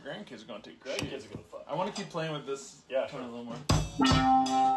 your grandkids are going to? Grandkids are gonna fuck. I want to keep playing with this Yeah, tone sure. a little more.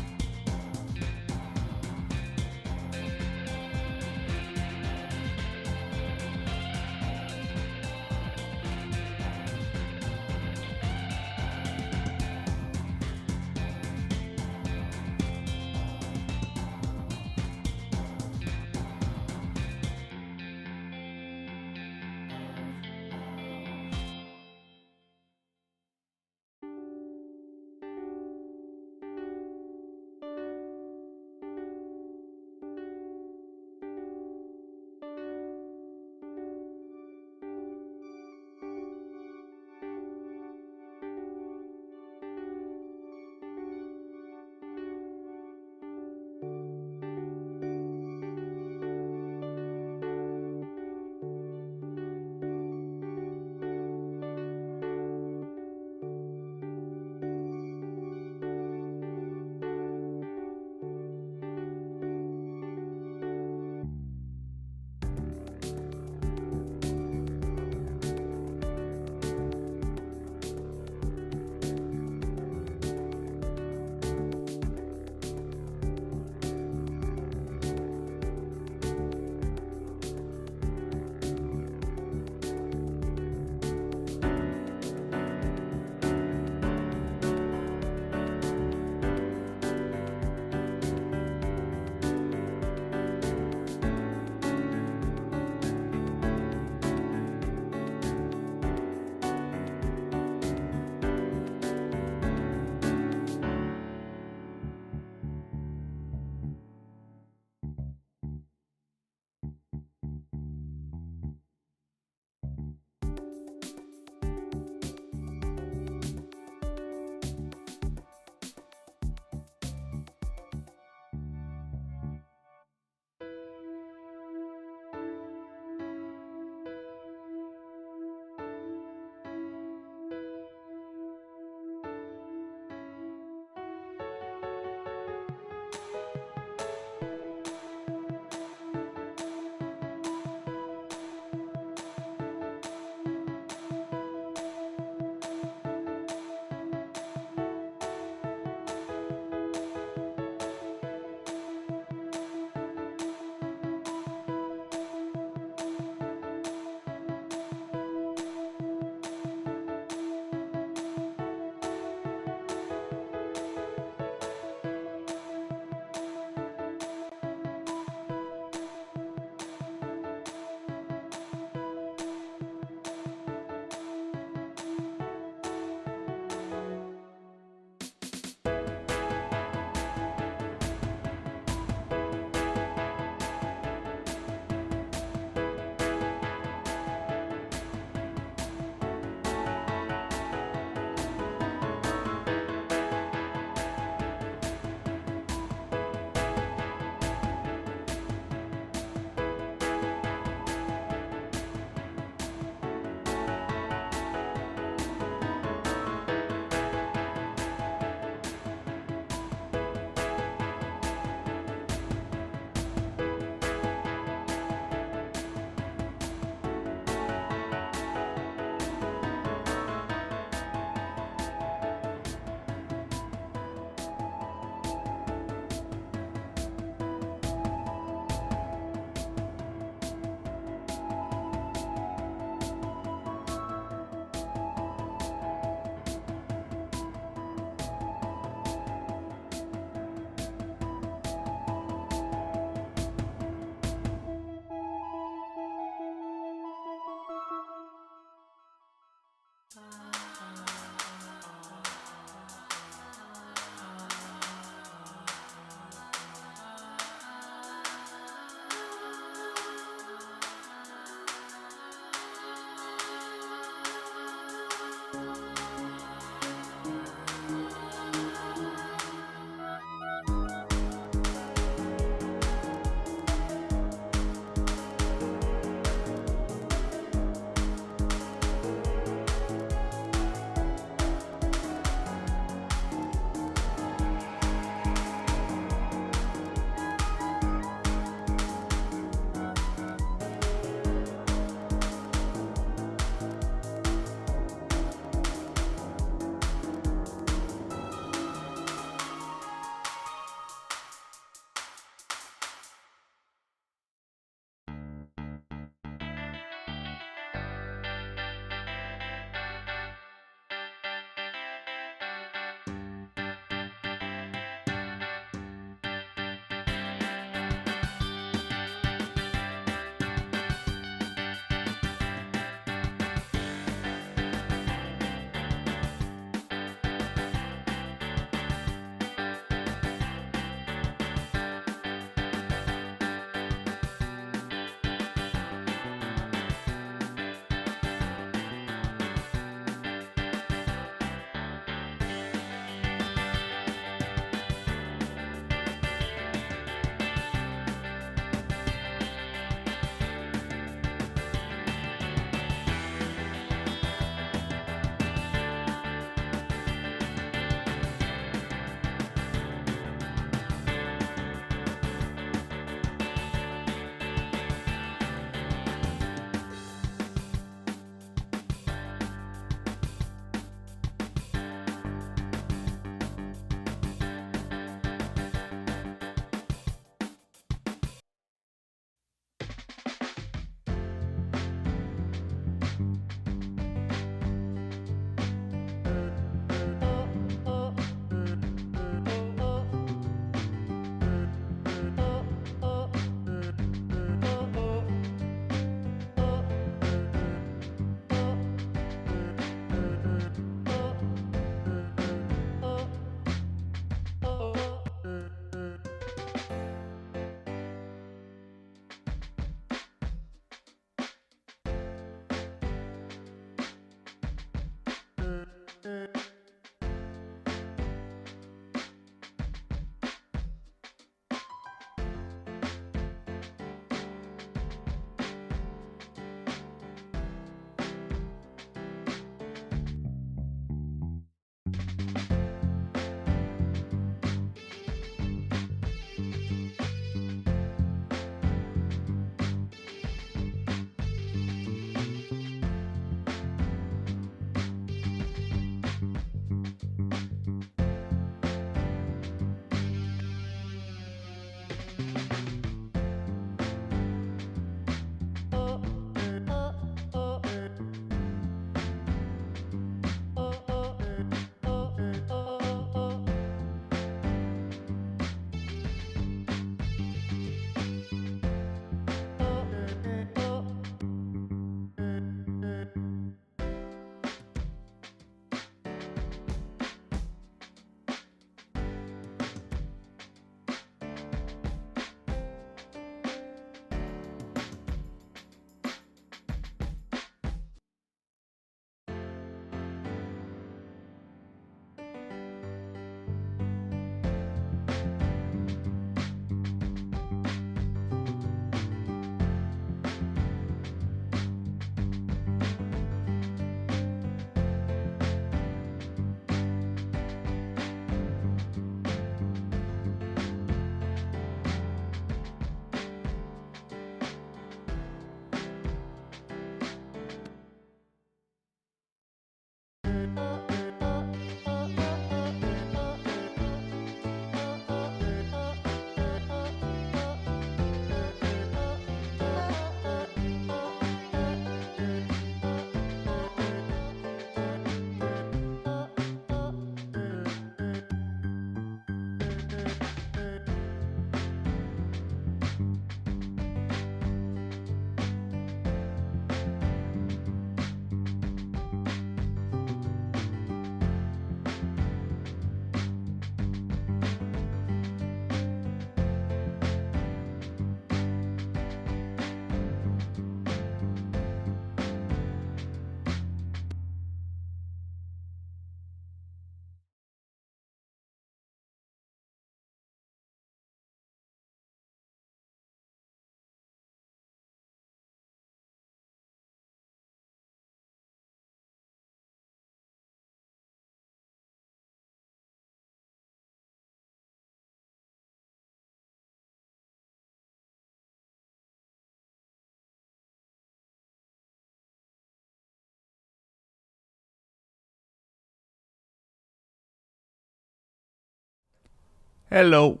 Hello.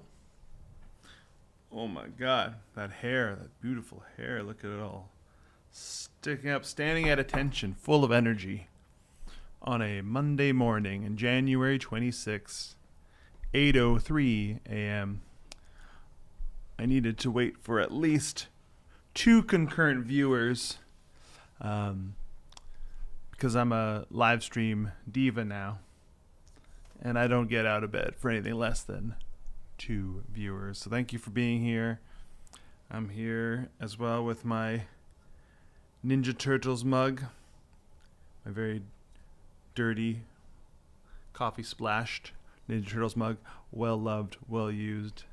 Oh my god, that hair, that beautiful hair. Look at it all sticking up, standing at attention, full of energy. On a Monday morning in January 26th, 8:03 a.m. I needed to wait for at least 2 concurrent viewers because I'm a live stream diva now, and I don't get out of bed for anything less than 2 viewers. So thank you for being here. I'm here as well with my Ninja Turtles mug, my very dirty, coffee splashed Ninja Turtles mug, well loved, well used.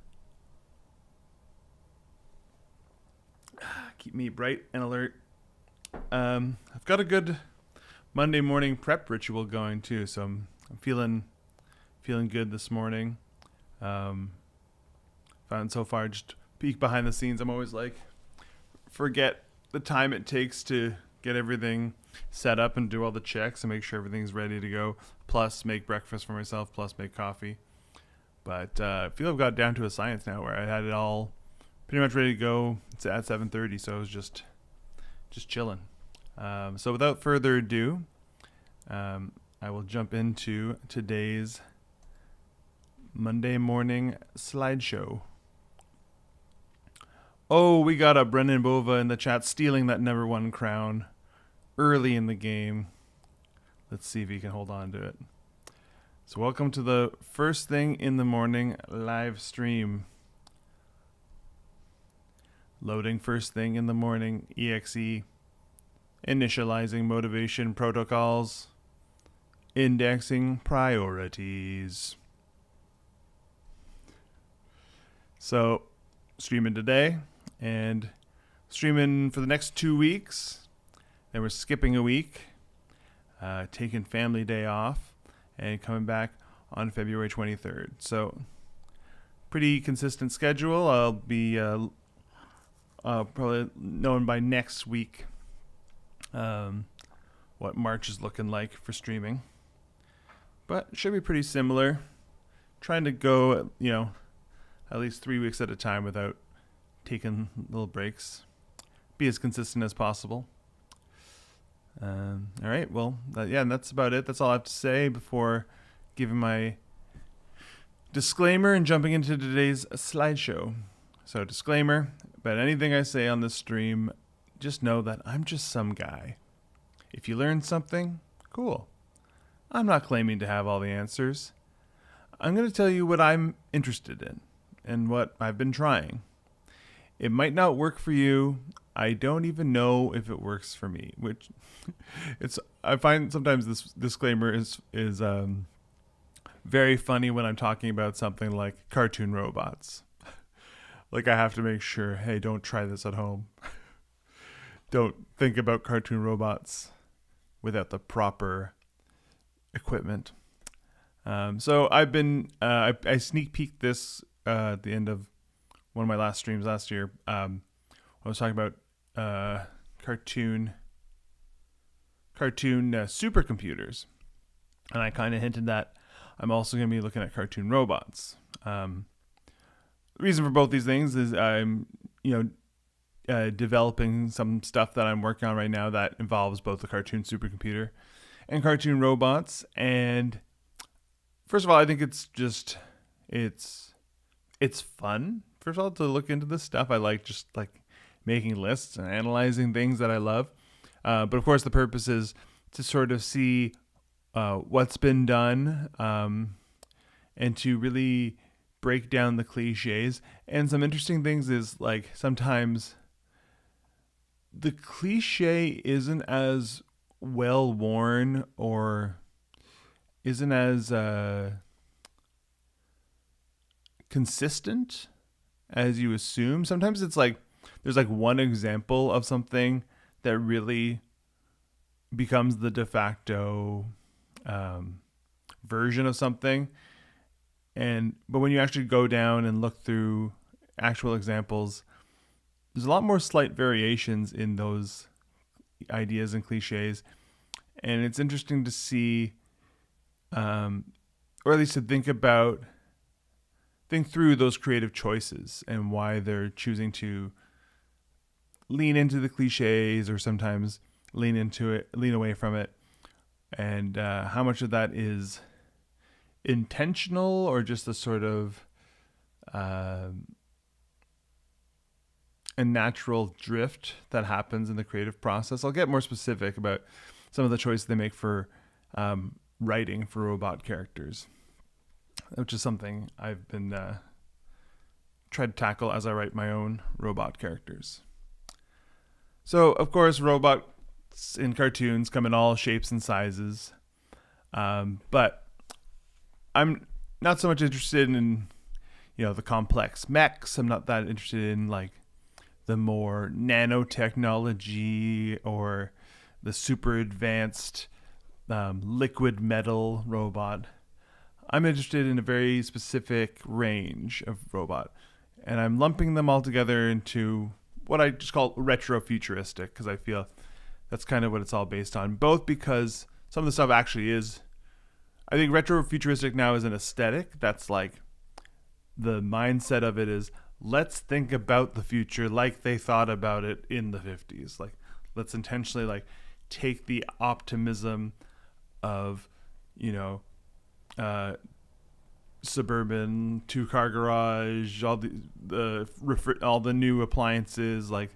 Keep me bright and alert. I've got a good Monday morning prep ritual going too, so I'm feeling good this morning. Found so far, just peek behind the scenes, I'm always like, forget the time it takes to get everything set up and do all the checks and make sure everything's ready to go, plus make breakfast for myself, plus make coffee. But I feel I've got down to a science now where I had it all pretty much ready to go. It's at 7:30, so I was just chilling. So without further ado, I will jump into today's Monday morning slideshow. Oh, we got a Brennan Bova in the chat stealing that number 1 crown early in the game. Let's see if he can hold on to it. So welcome to the first thing in the morning live stream. Loading first thing in the morning, EXE, initializing motivation protocols. indexing priorities. So, streaming today and streaming for the next 2 weeks. Then we're skipping a week, taking family day off, and coming back on February 23rd. So, pretty consistent schedule. I'll be probably knowing by next week what March is looking like for streaming. But it should be pretty similar. Trying to go, at least 3 weeks at a time without taking little breaks. Be as consistent as possible. All right, well, and that's about it. That's all I have to say before giving my disclaimer and jumping into today's slideshow. So, disclaimer, about anything I say on this stream, just know that I'm just some guy. If you learn something, cool. I'm not claiming to have all the answers. I'm going to tell you what I'm interested in and what I've been trying. It might not work for you. I don't even know if it works for me, which I find sometimes this disclaimer is very funny when I'm talking about something like cartoon robots. Like I have to make sure, hey, don't try this at home. Don't think about cartoon robots without the proper equipment. So I've been, I sneak peeked this at the end of one of my last streams last year. I was talking about cartoon supercomputers, and I kind of hinted that I'm also going to be looking at cartoon robots. The reason for both these things is I'm, developing some stuff that I'm working on right now that involves both the cartoon supercomputer and cartoon robots. And first of all, I think it's fun. First of all, to look into this stuff. I like just like making lists and analyzing things that I love. But of course, the purpose is to sort of see what's been done and to really break down the cliches. And some interesting things is like sometimes the cliche isn't as well worn or isn't as consistent as you assume. Sometimes it's like there's like one example of something that really becomes the de facto version of something. But when you actually go down and look through actual examples, there's a lot more slight variations in those ideas and cliches. And it's interesting to see, or at least to think through those creative choices and why they're choosing to lean into the cliches or sometimes lean away from it. And how much of that is intentional or just a sort of a natural drift that happens in the creative process. I'll get more specific about some of the choices they make for writing for robot characters, which is something I've been tried to tackle as I write my own robot characters. So, of course, robots in cartoons come in all shapes and sizes, but I'm not so much interested in, the complex mechs. I'm not that interested in like the more nanotechnology or the super advanced liquid metal robot. I'm interested in a very specific range of robot, and I'm lumping them all together into what I just call retrofuturistic, because I feel that's kind of what it's all based on. Both because some of the stuff actually is, I think retrofuturistic now is an aesthetic. That's like the mindset of it is, let's think about the future like they thought about it in the 50s. Like, let's intentionally like take the optimism of, suburban 2-car garage, all the new appliances, like,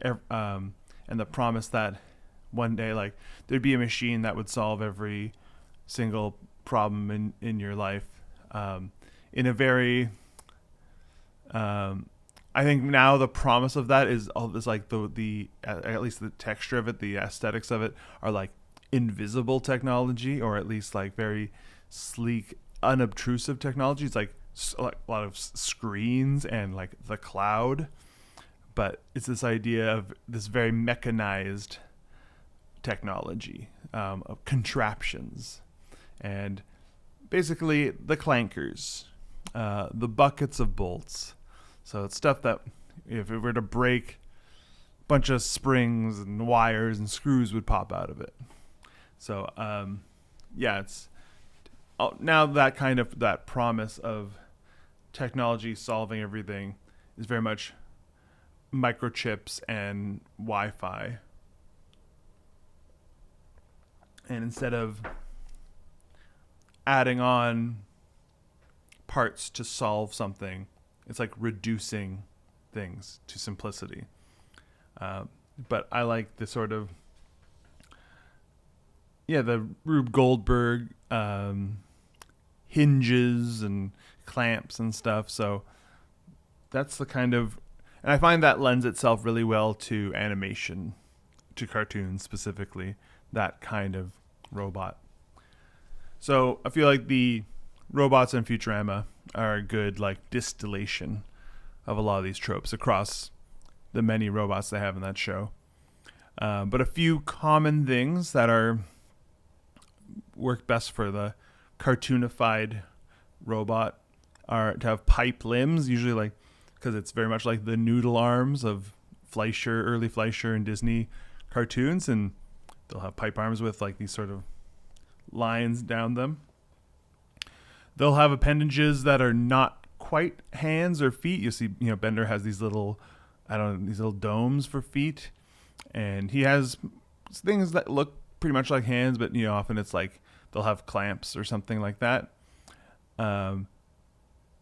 and the promise that one day like there'd be a machine that would solve every single problem in your life, in a very I think now the promise of that is all this, like the at least the texture of it, the aesthetics of it are like invisible technology, or at least like very sleek, unobtrusive technology. It's like a lot of screens and like the cloud, but it's this idea of this very mechanized technology, of contraptions, and basically the clankers, the buckets of bolts. So it's stuff that if it were to break, a bunch of springs and wires and screws would pop out of it. So it's now that promise of technology solving everything is very much microchips and Wi-Fi. And instead of adding on parts to solve something, it's like reducing things to simplicity. But I like the sort of, the Rube Goldberg hinges and clamps and stuff. So that's the kind of, and I find that lends itself really well to animation, to cartoons specifically, that kind of robot. So I feel like the robots in Futurama are a good like distillation of a lot of these tropes across the many robots they have in that show. But a few common things that work best for the cartoonified robot are to have pipe limbs, usually like, because it's very much like the noodle arms of early Fleischer and Disney cartoons, and they'll have pipe arms with like these sort of lines down them. They'll have appendages that are not quite hands or feet. You see, Bender has these little domes for feet, and he has things that look pretty much like hands, but often it's like they'll have clamps or something like that.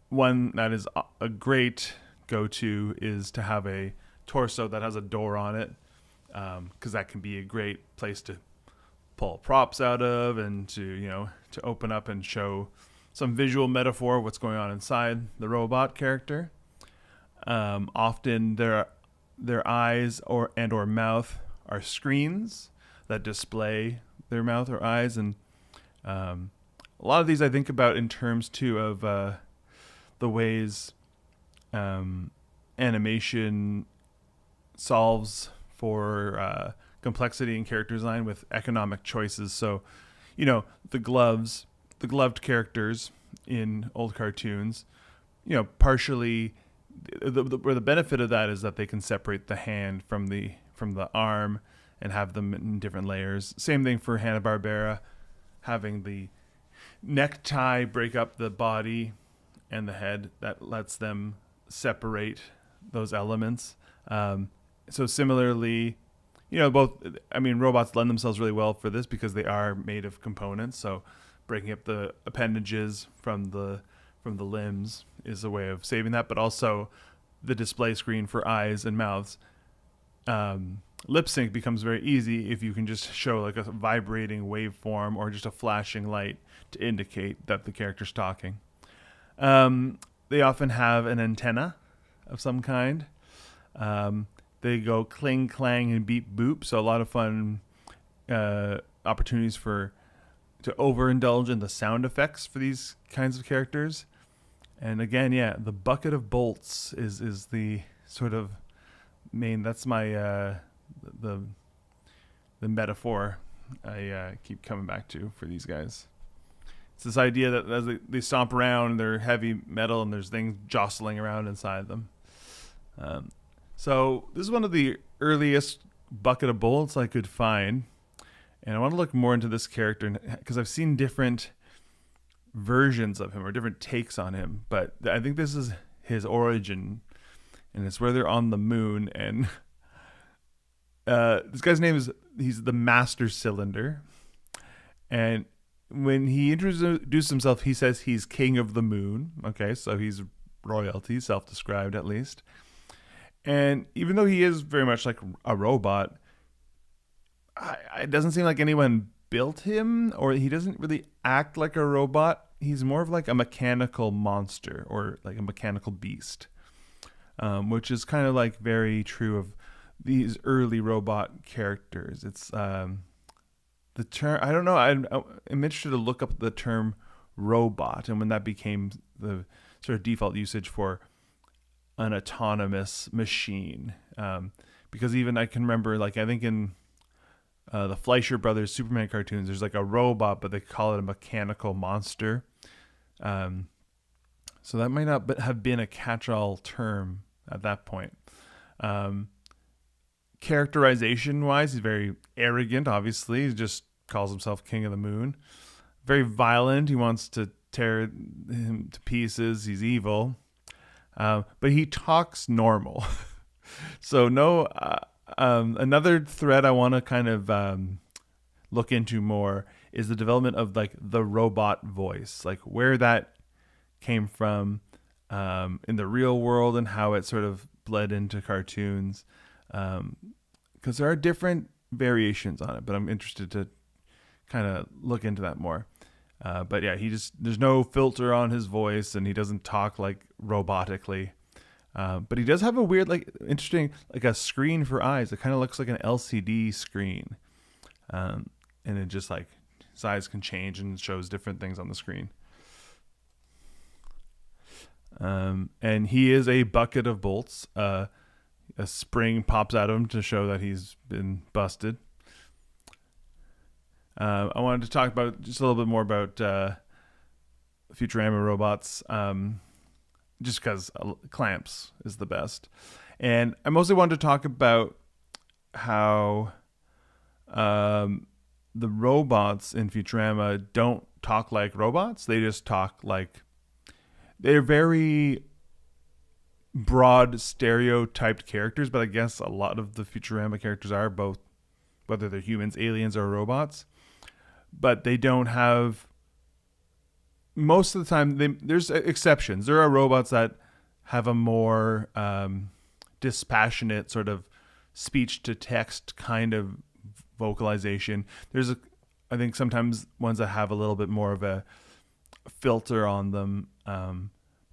One that is a great go-to is to have a torso that has a door on it, because that can be a great place to pull props out of, and to open up and show some visual metaphor of what's going on inside the robot character. Often their eyes or mouth are screens that display their mouth or eyes, and a lot of these I think about in terms too of the ways animation solves for complexity in character design with economic choices. So, the gloved characters in old cartoons, partially where the benefit of that is that they can separate the hand from the arm and have them in different layers. Same thing for Hanna-Barbera, having the necktie break up the body and the head, that lets them separate those elements. So similarly, robots lend themselves really well for this because they are made of components. So breaking up the appendages from the limbs is a way of saving that, but also the display screen for eyes and mouths. Lip sync becomes very easy if you can just show like a vibrating waveform or just a flashing light to indicate that the character's talking. They often have an antenna of some kind. They go cling, clang, and beep, boop. So a lot of fun opportunities to overindulge in the sound effects for these kinds of characters. And again, the bucket of bolts is the sort of main. That's my the metaphor I keep coming back to for these guys. It's this idea that as they stomp around, they're heavy metal and there's things jostling around inside them. So this is one of the earliest bucket of bolts I could find. And I want to look more into this character because I've seen different versions of him or different takes on him. But I think this is his origin. And it's where they're on the moon. And this guy's name he's the Master Cylinder. And when he introduced himself, he says he's king of the moon. Okay, so he's royalty, self-described at least. And even though he is very much like a robot, it doesn't seem like anyone built him, or he doesn't really act like a robot. He's more of like a mechanical monster or like a mechanical beast, which is kind of like very true of these early robot characters. It's the term, I don't know. I'm interested to look up the term robot and when that became the sort of default usage for an autonomous machine. Because even I can remember, like, I think in the Fleischer Brothers Superman cartoons, there's like a robot, but they call it a mechanical monster. So that might not have been a catch-all term at that point. Characterization-wise, he's very arrogant, obviously. He just calls himself King of the Moon. Very violent. He wants to tear him to pieces. He's evil. But he talks normal. So no... another thread I want to kind of look into more is the development of like the robot voice, like where that came from in the real world and how it sort of bled into cartoons. Because there are different variations on it, but I'm interested to kind of look into that more. But yeah, there's no filter on his voice and he doesn't talk like robotically. But he does have a weird, like, interesting, like a screen for eyes. It kind of looks like an LCD screen. And it just, like, his eyes can change and shows different things on the screen. And he is a bucket of bolts. A spring pops out of him to show that he's been busted. I wanted to talk about just a little bit more about Futurama robots. Just because Clamps is the best. And I mostly wanted to talk about how the robots in Futurama don't talk like robots. They just talk like... They're very broad stereotyped characters, but I guess a lot of the Futurama characters are both, whether they're humans, aliens, or robots. But they don't have... Most of the time, there's exceptions. There are robots that have a more dispassionate sort of speech-to-text kind of vocalization. I think sometimes ones that have a little bit more of a filter on them.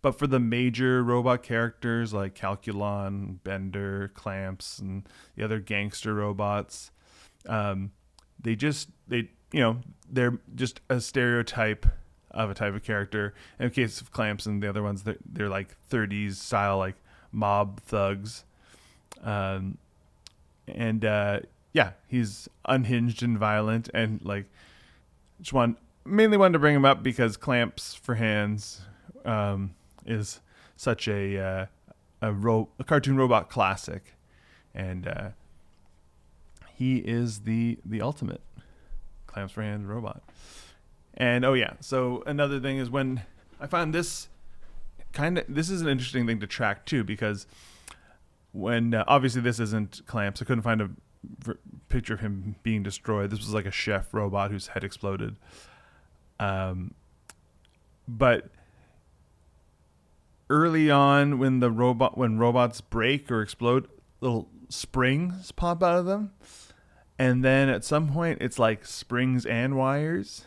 But for the major robot characters like Calculon, Bender, Clamps, and the other gangster robots, they're just a stereotype of a type of character. In the case of Clamps and the other ones, they're like 30s style, like mob thugs. He's unhinged and violent, and like mainly wanted to bring him up because Clamps for Hands is such a cartoon robot classic, and he is the ultimate Clamps for Hands robot. And so another thing is when I found this is an interesting thing to track too, because when obviously this isn't Clamps, I couldn't find a picture of him being destroyed. This was like a chef robot whose head exploded. But early on, when robots break or explode, little springs pop out of them, and then at some point it's like springs and wires.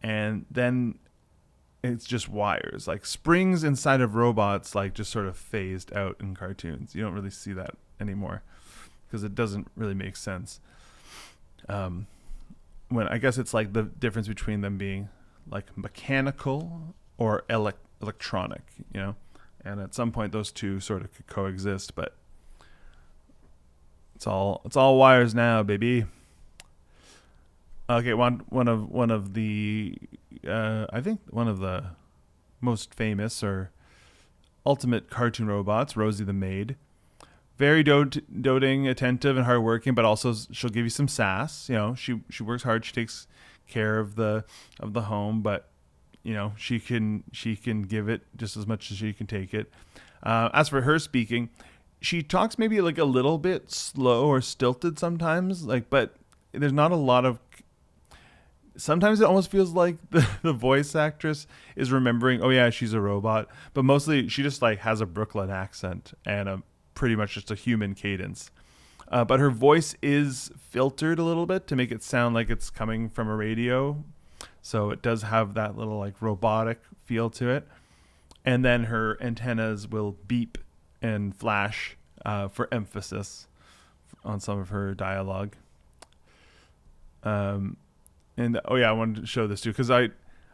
And then it's just wires. Like springs inside of robots, like just sort of phased out in cartoons. You don't really see that anymore because it doesn't really make sense. When I guess it's like the difference between them being like mechanical or electronic, you know. And at some point, those two sort of could coexist, but it's all wires now, baby. Okay, one of the I think one of the most famous or ultimate cartoon robots, Rosie the maid. Very doting, attentive, and hardworking, but also she'll give you some sass. You know, she works hard. She takes care of the home, but you know she can give it just as much as she can take it. As for her speaking, she talks maybe like a little bit slow or stilted sometimes, but there's not a lot of. Sometimes it almost feels like the voice actress is remembering, oh yeah, she's a robot, but mostly she just like has a Brooklyn accent and pretty much just a human cadence. But her voice is filtered a little bit to make it sound like it's coming from a radio. So it does have that little like robotic feel to it. And then her antennas will beep and flash for emphasis on some of her dialogue. And oh yeah, I wanted to show this too because I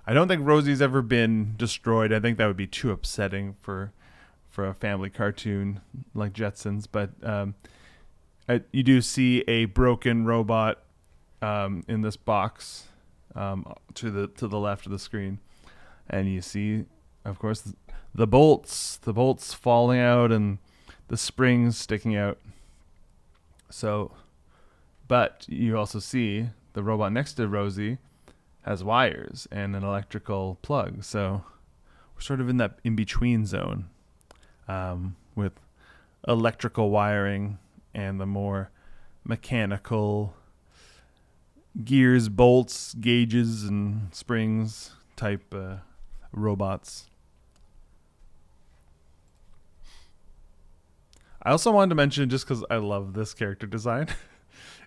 don't think Rosie's ever been destroyed. I think that would be too upsetting for a family cartoon like Jetsons. But you do see a broken robot in this box to the left of the screen, and you see, of course, the bolts falling out and the springs sticking out. So, but you also see the robot next to Rosie has wires and an electrical plug. So we're sort of in that in-between zone with electrical wiring and the more mechanical gears, bolts, gauges, and springs type robots. I also wanted to mention, just because I love this character design,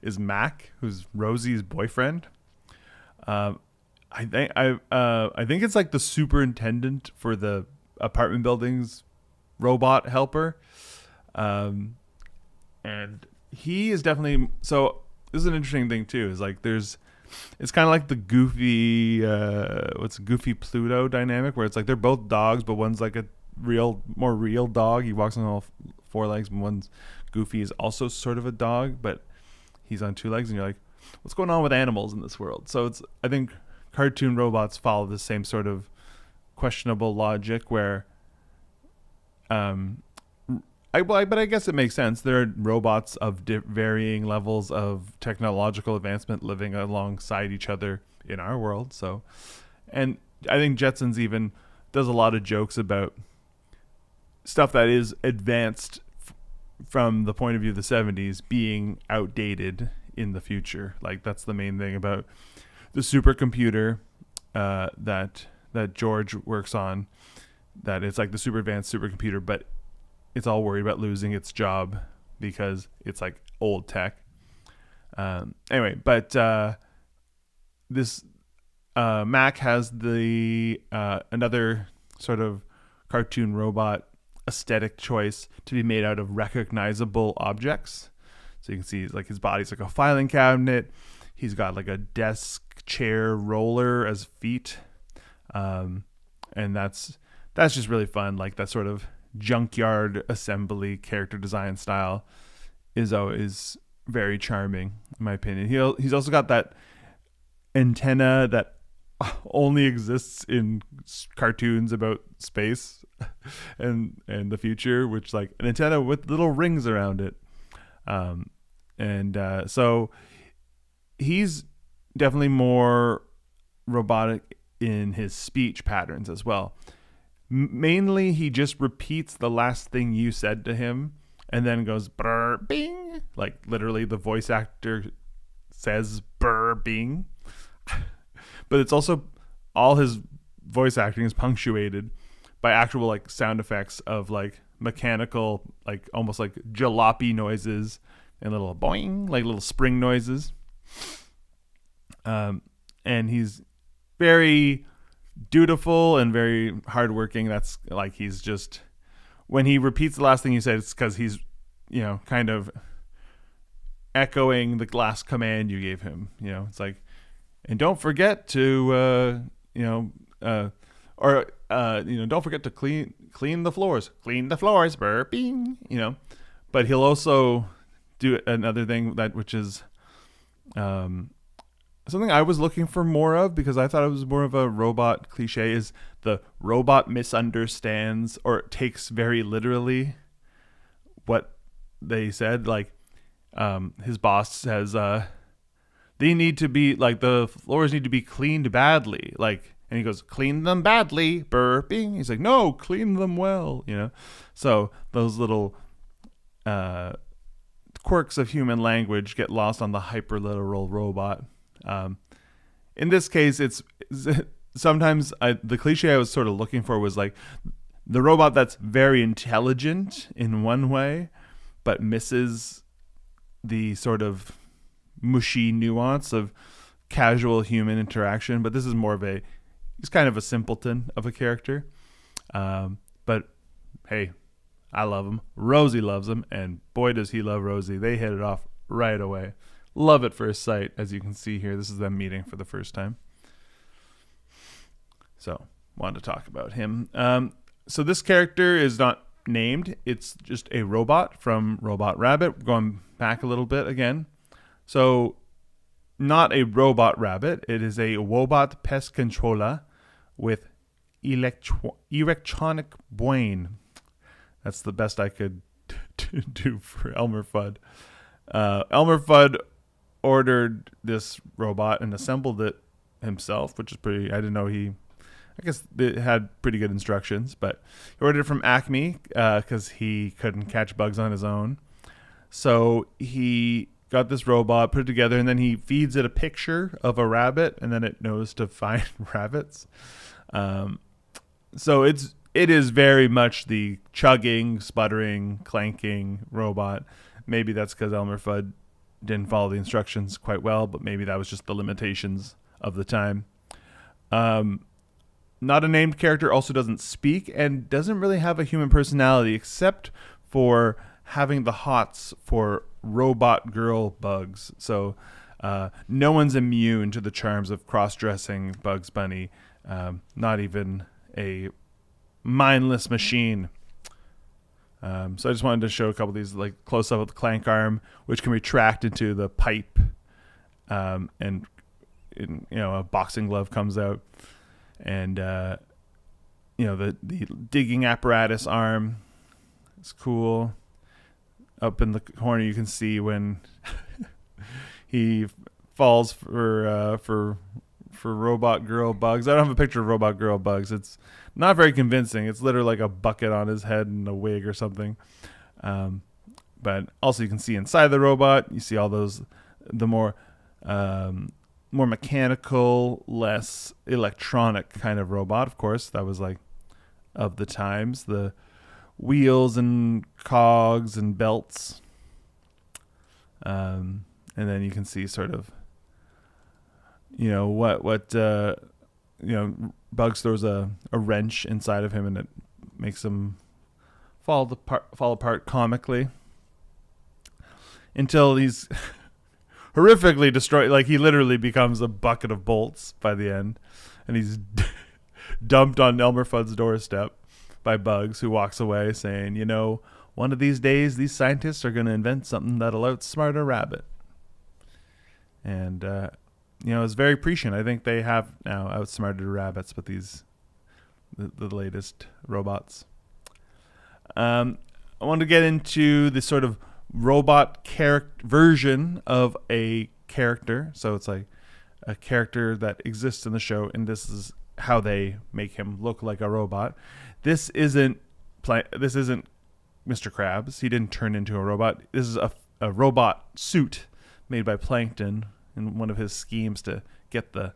is Mac, who's Rosie's boyfriend. I think it's like the superintendent for the apartment building's robot helper, and he is definitely so. This is an interesting thing too. Is like it's kind of like the goofy Goofy Pluto dynamic, where it's like they're both dogs, but one's like a more real dog. He walks on all four legs, and one's Goofy is also sort of a dog, but he's on two legs, and you're like, what's going on with animals in this world? So I think cartoon robots follow the same sort of questionable logic where but I guess it makes sense. There are robots of varying levels of technological advancement living alongside each other in our world. So, and I think Jetsons even does a lot of jokes about stuff that is advanced from the point of view of the 70s being outdated in the future. Like that's the main thing about the supercomputer that George works on, that it's like the super advanced supercomputer, but it's all worried about losing its job because it's like old tech. Anyway, but this Mac has the another sort of cartoon robot aesthetic choice to be made out of recognizable objects. So you can see like his body's like a filing cabinet. He's got like a desk chair roller as feet. And that's just really fun. Like that sort of junkyard assembly character design style is always very charming in my opinion. He's also got that antenna that only exists in cartoons about space and the future, which like an antenna with little rings around it. So he's definitely more robotic in his speech patterns as well. Mainly, he just repeats the last thing you said to him and then goes brr bing. Like literally the voice actor says brr bing. But it's also all his voice acting is punctuated by actual like sound effects of like mechanical, like almost like jalopy noises and little boing, like little spring noises. And he's very dutiful and very hardworking. That's like he's just, when he repeats the last thing you said, it's because he's, kind of echoing the last command you gave him. It's like, and don't forget to don't forget to clean the floors. Clean the floors, burping. But he'll also do another thing which is something I was looking for more of, because I thought it was more of a robot cliche, is the robot misunderstands or takes very literally what they said. Like his boss says, they need to be like, the floors need to be cleaned badly. Like, and he goes, clean them badly, burping. He's like, no, clean them well, So those little quirks of human language get lost on the hyperliteral robot. In this case, it's sometimes the cliche I was sort of looking for was like the robot that's very intelligent in one way, but misses the sort of mushy nuance of casual human interaction. But this is more of he's kind of a simpleton of a character. But hey, I love him. Rosie loves him, and boy does he love Rosie. They hit it off right away. love at first sight, as you can see here. This is them meeting for the first time. So, wanted to talk about him. So this character is not named. It's just a robot from Robot Rabbit. Going back a little bit again. So, not a robot rabbit. It is a Wobot pest controller with electronic brain. That's the best I could do for Elmer Fudd. Elmer Fudd ordered this robot and assembled it himself, which is pretty. I didn't know I guess it had pretty good instructions, but he ordered it from Acme because he couldn't catch bugs on his own. So he got this robot, put it together, and then he feeds it a picture of a rabbit, and then it knows to find rabbits. So it is very much the chugging, sputtering, clanking robot. Maybe that's because Elmer Fudd didn't follow the instructions quite well, but maybe that was just the limitations of the time. Not a named character, also doesn't speak, and doesn't really have a human personality, except for having the hots for robot girl bugs. So no one's immune to the charms of cross-dressing Bugs Bunny. Not even a mindless machine. So I just wanted to show a couple of these, like close up with the clank arm, which can retract into the pipe, and a boxing glove comes out, and the digging apparatus arm is cool. Up in the corner, you can see when he falls for robot girl bugs. I don't have a picture of robot girl bugs. It's not very convincing. It's literally like a bucket on his head and a wig or something. But also you can see inside the robot, you see all those, the more mechanical, less electronic kind of robot. Of course, that was like of the times. The wheels and cogs and belts. And then you can see sort of, Bugs throws a wrench inside of him, and it makes him fall apart comically until he's horrifically destroyed. Like, he literally becomes a bucket of bolts by the end, and he's dumped on Elmer Fudd's doorstep by Bugs, who walks away saying, one of these days these scientists are going to invent something that'll outsmart a rabbit. And it's very prescient. I think they have now outsmarted rabbits with the latest robots. I want to get into the sort of robot version of a character. So it's like a character that exists in the show, and this is how they make him look like a robot. This isn't Mr. Krabs. He didn't turn into a robot. This is a robot suit made by Plankton in one of his schemes to get the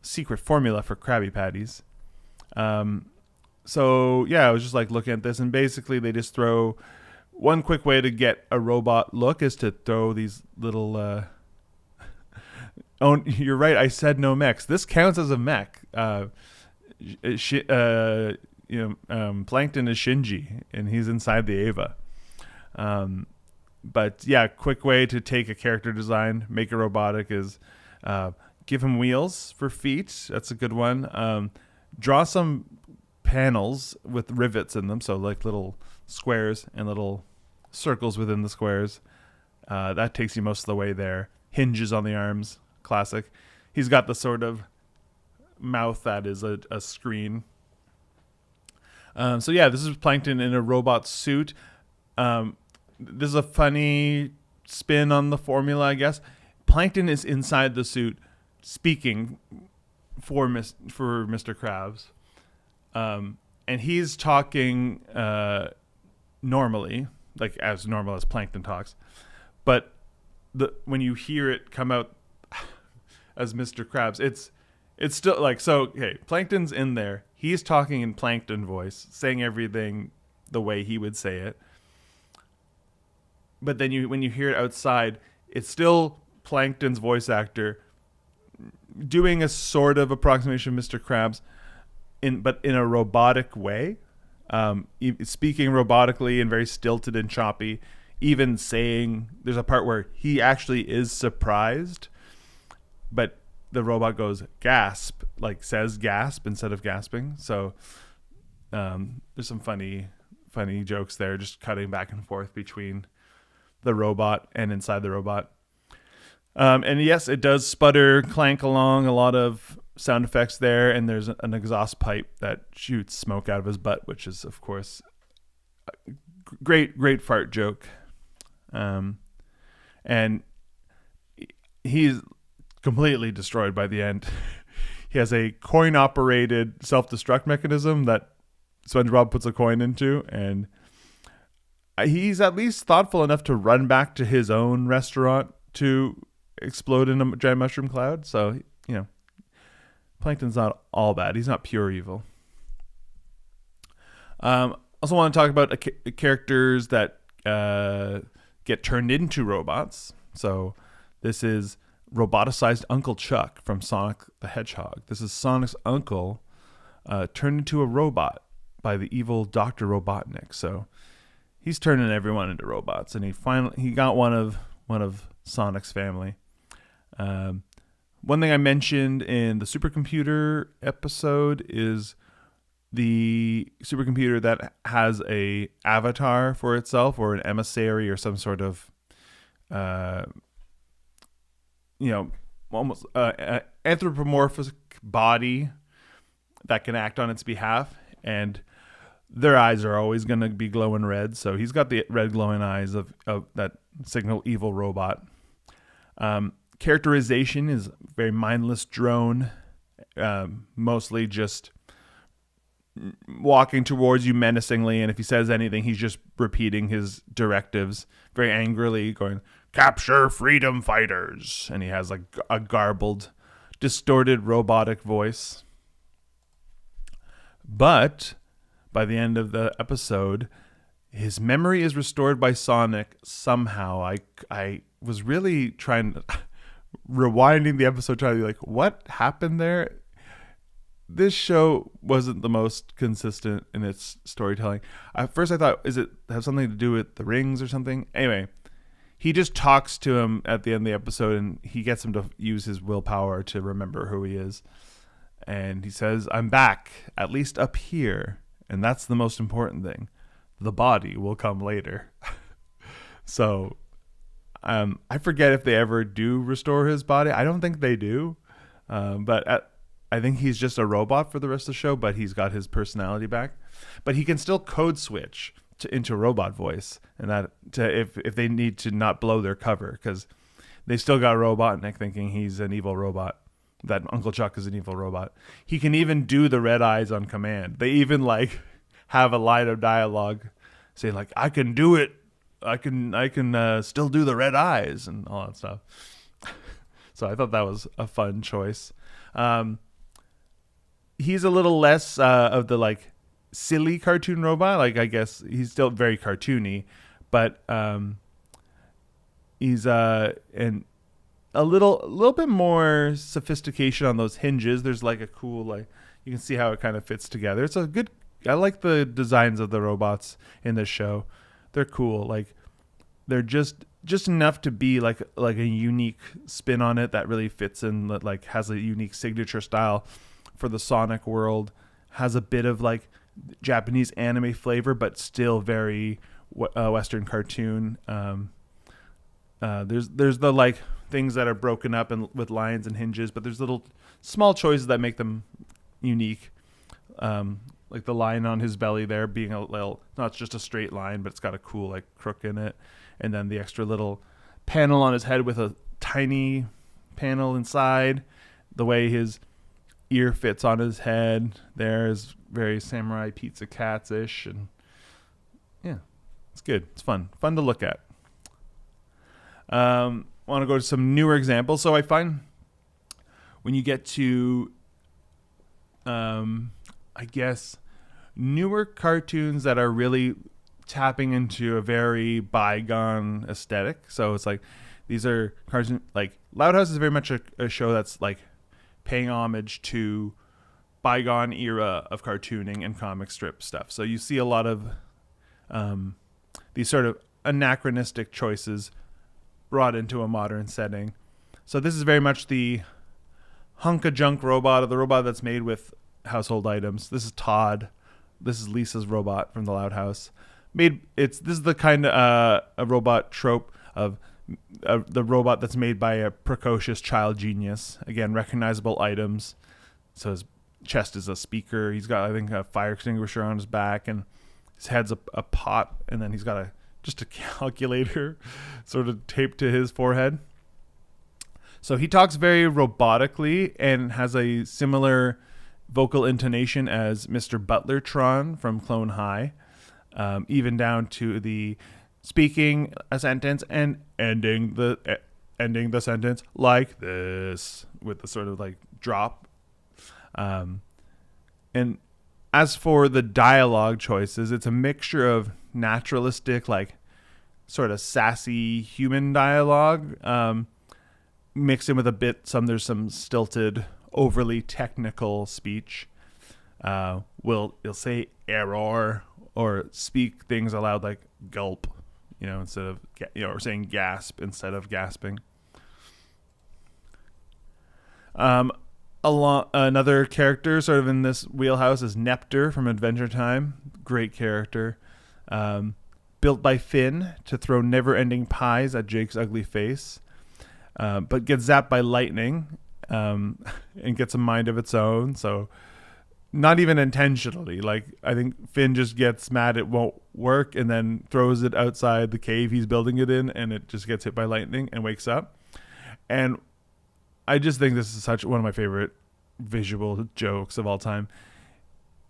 secret formula for Krabby Patties. So yeah, I was just like looking at this, and basically they just throw one quick way to get a robot look is to throw these little. Oh, you're right. I said no mechs. This counts as a mech. Plankton is Shinji, and he's inside the Ava. But yeah, quick way to take a character design, make it robotic, is give him wheels for feet. That's a good one. Draw some panels with rivets in them, so like little squares and little circles within the squares. That takes you most of the way there. Hinges on the arms, classic. He's got the sort of mouth that is a screen. So yeah, this is Plankton in a robot suit. This is a funny spin on the formula, I guess. Plankton is inside the suit speaking for Mr. Krabs. And he's talking normally, like as normal as Plankton talks. But when you hear it come out as Mr. Krabs, it's still like, so, okay, Plankton's in there. He's talking in Plankton voice, saying everything the way he would say it. But then when you hear it outside, it's still Plankton's voice actor doing a sort of approximation of Mr. Krabs, but in a robotic way, speaking robotically and very stilted and choppy, even saying, there's a part where he actually is surprised, but the robot goes gasp, like says gasp instead of gasping. So there's some funny jokes there, just cutting back and forth between the robot and inside the robot. And yes, it does sputter, clank along, a lot of sound effects there, and there's an exhaust pipe that shoots smoke out of his butt, which is, of course, a great fart joke. And he's completely destroyed by the end. He has a coin-operated self-destruct mechanism that SpongeBob puts a coin into, and he's at least thoughtful enough to run back to his own restaurant to explode in a giant mushroom cloud. So, Plankton's not all bad. He's not pure evil. Also want to talk about characters that get turned into robots. So this is roboticized Uncle Chuck from Sonic the Hedgehog. This is Sonic's uncle turned into a robot by the evil Dr. Robotnik. So he's turning everyone into robots, and he got one of Sonic's family. One thing I mentioned in the supercomputer episode is the supercomputer that has a avatar for itself, or an emissary, or some sort of almost anthropomorphic body that can act on its behalf, and their eyes are always going to be glowing red. So he's got the red glowing eyes of that signal evil robot. Characterization is very mindless drone, mostly just walking towards you menacingly, and if he says anything, he's just repeating his directives very angrily, going, "Capture freedom fighters," and he has like a garbled, distorted robotic voice. But by the end of the episode, his memory is restored by Sonic somehow. I was really rewinding the episode, trying to be like, what happened there? This show wasn't the most consistent in its storytelling. At first I thought, is it have something to do with the rings or something? Anyway, he just talks to him at the end of the episode, and he gets him to use his willpower to remember who he is. And he says, "I'm back, at least up here. And that's the most important thing. The body will come later." So I forget if they ever do restore his body. I don't think they do. But I think he's just a robot for the rest of the show, but he's got his personality back. But he can still code switch into robot voice, and that if they need to not blow their cover, because they still got Robotnik thinking he's an evil robot, that Uncle Chuck is an evil robot. He can even do the red eyes on command. They even have a line of dialogue saying like, "I can do it. I can still do the red eyes," and all that stuff. So I thought that was a fun choice. He's a little less of the silly cartoon robot. I guess he's still very cartoony, but he's and a little bit more sophistication on those hinges. There's a cool you can see how it kind of fits together. It's a good. I like the designs of the robots in this show. They're cool. They're just enough to be like a unique spin on it that really fits in. That has a unique signature style for the Sonic world. Has a bit of Japanese anime flavor, but still very Western cartoon. There's the things that are broken up and with lines and hinges, but there's little small choices that make them unique. Like the line on his belly there being a little, not just a straight line, but it's got a cool crook in it. And then the extra little panel on his head with a tiny panel inside. The way his ear fits on his head there is very Samurai Pizza Cats-ish. And yeah, it's good. It's fun to look at. Want to go to some newer examples. So I find when you get to, I guess, newer cartoons that are really tapping into a very bygone aesthetic. So it's these are cartoons, Loud House is very much a show that's paying homage to bygone era of cartooning and comic strip stuff. So you see a lot of these sort of anachronistic choices brought into a modern setting. So this is very much the hunk-a-junk robot, or the robot that's made with household items. This is Todd. This is Lisa's robot from the Loud House. This is the kind of a robot trope of the robot that's made by a precocious child genius. Again, recognizable items. So his chest is a speaker. He's got, I think, a fire extinguisher on his back, and his head's a pot, and then he's got just a calculator sort of taped to his forehead. So he talks very robotically and has a similar vocal intonation as Mr. Butlertron from Clone High, even down to the speaking a sentence and ending the sentence like this with the sort of like drop. And as for the dialogue choices, it's a mixture of naturalistic, like sort of sassy human dialogue, mixed in with there's some stilted, overly technical speech. He'll say error or speak things aloud like gulp, instead of, or saying gasp instead of gasping. Another character sort of in this wheelhouse is Nepter from Adventure Time. Great character. Built by Finn to throw never-ending pies at Jake's ugly face, but gets zapped by lightning and gets a mind of its own. So not even intentionally. Like, I think Finn just gets mad it won't work and then throws it outside the cave he's building it in, and it just gets hit by lightning and wakes up. And I just think this is such one of my favorite visual jokes of all time.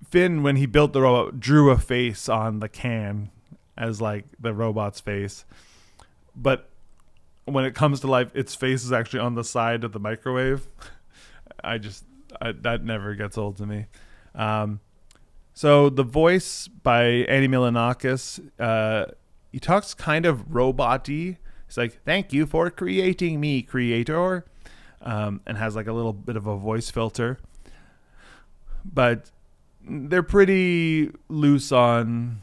Finn, when he built the robot, drew a face on the can as like the robot's face, but when it comes to life, its face is actually on the side of the microwave. That never gets old to me. So the voice by Andy Milonakis, he talks kind of robot-y. He's like, "Thank you for creating me, creator," and has like a little bit of a voice filter. But they're pretty loose on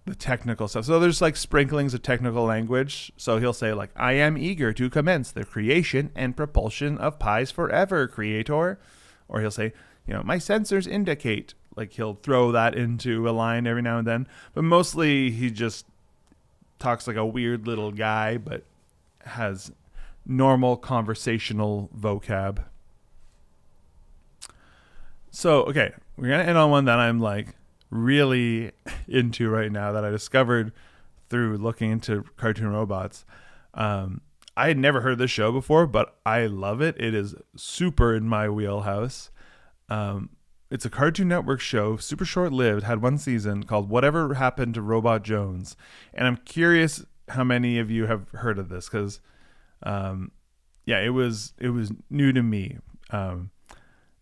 the technical stuff. So there's like sprinklings of technical language. So he'll say like, "I am eager to commence the creation and propulsion of pies forever, creator." Or he'll say, "My sensors indicate," like he'll throw that into a line every now and then. But mostly he just talks like a weird little guy, but has normal conversational vocab. So, okay, we're going to end on one that I'm like really into right now that I discovered through looking into cartoon robots. I had never heard this show before, but I love it. It is super in my wheelhouse. It's a Cartoon Network show, super short-lived, had one season, called Whatever Happened to Robot Jones. And I'm curious how many of you have heard of this, because it was new to me.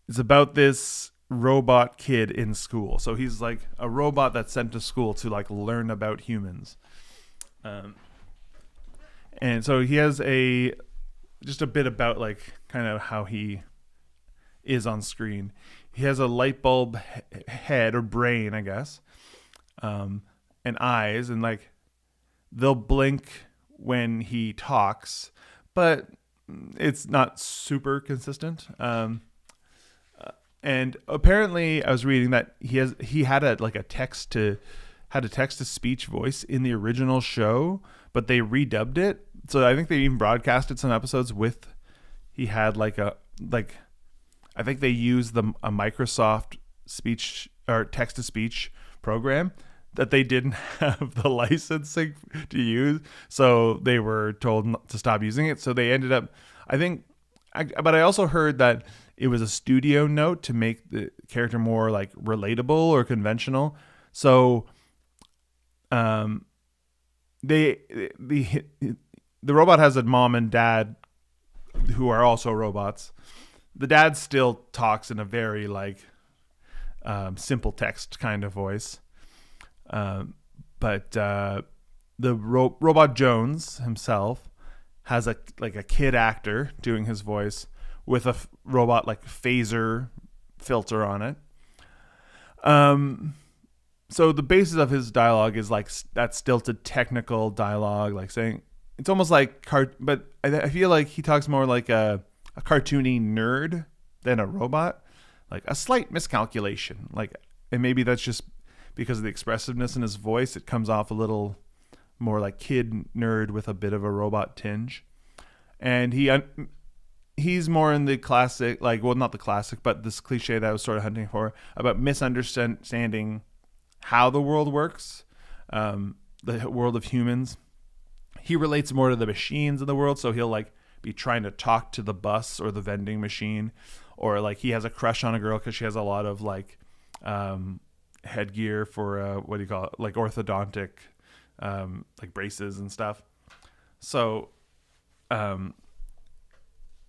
It's about this robot kid in school. So he's like a robot that's sent to school to like learn about humans. And so he has just a bit about like kind of how he is on screen. He has a light bulb head or brain, I guess, and eyes, and like they'll blink when he talks, but it's not super consistent. And apparently, I was reading that he had a text to speech voice in the original show, but they redubbed it. So I think they even broadcasted some episodes with he had I think they used a Microsoft speech or text to speech program that they didn't have the licensing to use, so they were told to stop using it. So they ended up, but I also heard that it was a studio note to make the character more like relatable or conventional. So, the robot has a mom and dad who are also robots. The dad still talks in a very like simple text kind of voice, but the robot Jones himself has a kid actor doing his voice with a robot like phaser filter on it. so the basis of his dialogue is like that stilted technical dialogue, like saying it's almost like but I feel like he talks more like a cartoony nerd than a robot, like a slight miscalculation, like, and maybe that's just because of the expressiveness in his voice. It comes off a little more like kid nerd with a bit of a robot tinge, and he's more in the classic, like, well, not the classic, but this cliche that I was sort of hunting for about misunderstanding how the world works, the world of humans. He relates more to the machines in the world, so he'll like be trying to talk to the bus or the vending machine, or like he has a crush on a girl because she has a lot of like headgear for what do you call it, like orthodontic like braces and stuff. So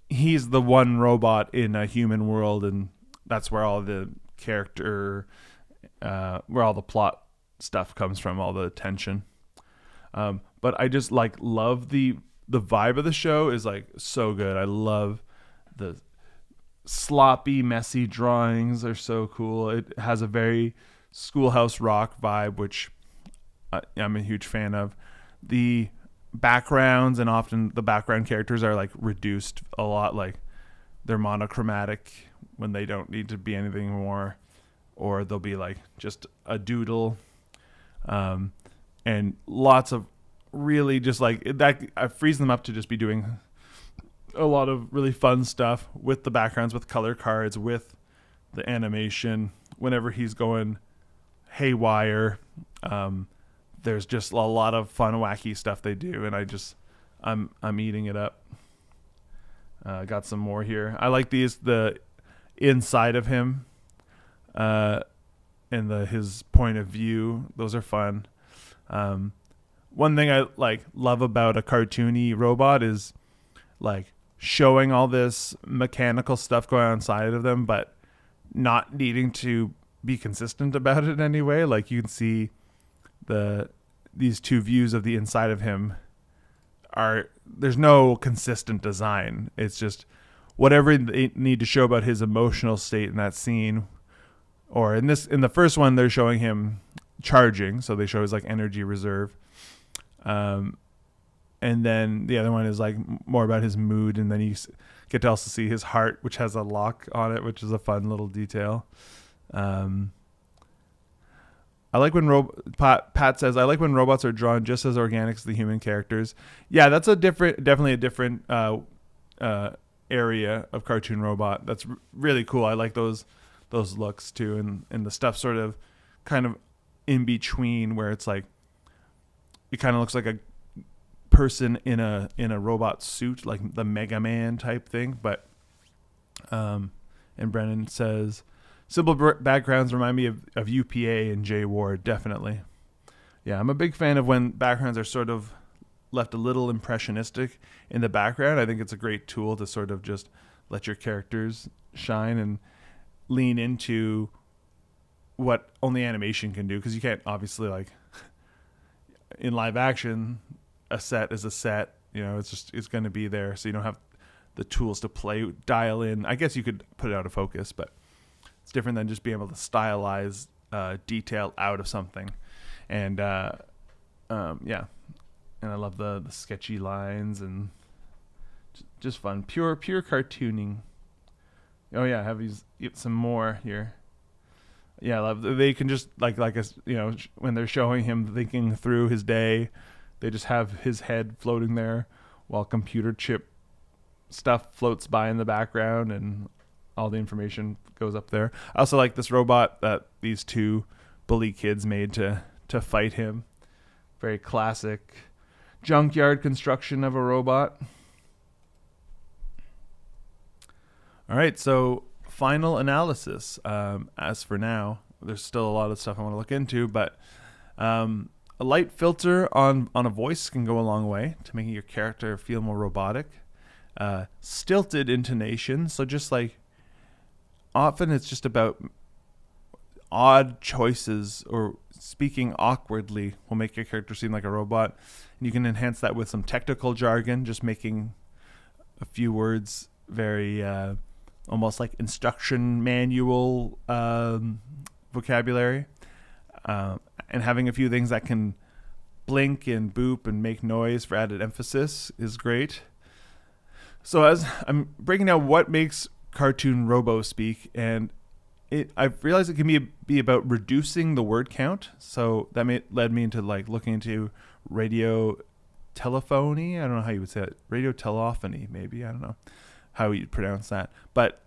he's the one robot in a human world, and that's where all the character where all the plot stuff comes from, all the tension. But I just like love the vibe of the show is like so good. I love the sloppy, messy drawings are so cool. It has a very Schoolhouse Rock vibe, which I'm a huge fan of. The backgrounds, and often the background characters are like reduced a lot, like they're monochromatic when they don't need to be anything more, or they'll be like just a doodle, and lots of really just like that. I freeze them up to just be doing a lot of really fun stuff with the backgrounds, with color cards, with the animation. Whenever he's going haywire, there's just a lot of fun, wacky stuff they do, and I'm eating it up. Got some more here. I like the inside of him, and his point of view. Those are fun. One thing I like love about a cartoony robot is like showing all this mechanical stuff going on inside of them, but not needing to be consistent about it in any way. Like you can see these two views of the inside of him there's no consistent design. It's just whatever they need to show about his emotional state in that scene. Or in the first one, they're showing him charging, so they show his like energy reserve. And then the other one is like more about his mood, and then you get to also see his heart, which has a lock on it, which is a fun little detail. I like when Pat says, I like when robots are drawn just as organic as the human characters. Yeah, that's definitely a different area of cartoon robot. That's really cool. I like those looks too, and the stuff sort of kind of in between where it's like it kind of looks like a person in a robot suit, like the Mega Man type thing. But and Brennan says simple backgrounds remind me of UPA and J Ward. Definitely. Yeah, I'm a big fan of when backgrounds are sort of left a little impressionistic in the background. I think it's a great tool to sort of just let your characters shine and lean into what only animation can do, because you can't obviously, like, in live action, a set is a set, it's going to be there, so you don't have the tools to dial in. I guess you could put it out of focus, but it's different than just being able to stylize detail out of something. And yeah, and I love the sketchy lines and just fun, pure cartooning. Oh yeah, have these some more here. Yeah, I love they can just like when they're showing him thinking through his day, they just have his head floating there while computer chip stuff floats by in the background and all the information goes up there. I also like this robot that these two bully kids made to fight him. Very classic junkyard construction of a robot. All right, so final analysis. As for now, there's still a lot of stuff I want to look into, but a light filter on a voice can go a long way to making your character feel more robotic. Stilted intonation, so just like often it's just about odd choices or speaking awkwardly will make your character seem like a robot. And you can enhance that with some technical jargon, just making a few words very almost like instruction manual vocabulary. and having a few things that can blink and boop and make noise for added emphasis is great. So as I'm breaking down what makes cartoon robo speak, and I've realized it can be about reducing the word count. So that led me into like looking into radio telephony. I don't know how you would say it. Radio telephony, maybe. I don't know how you'd pronounce that. But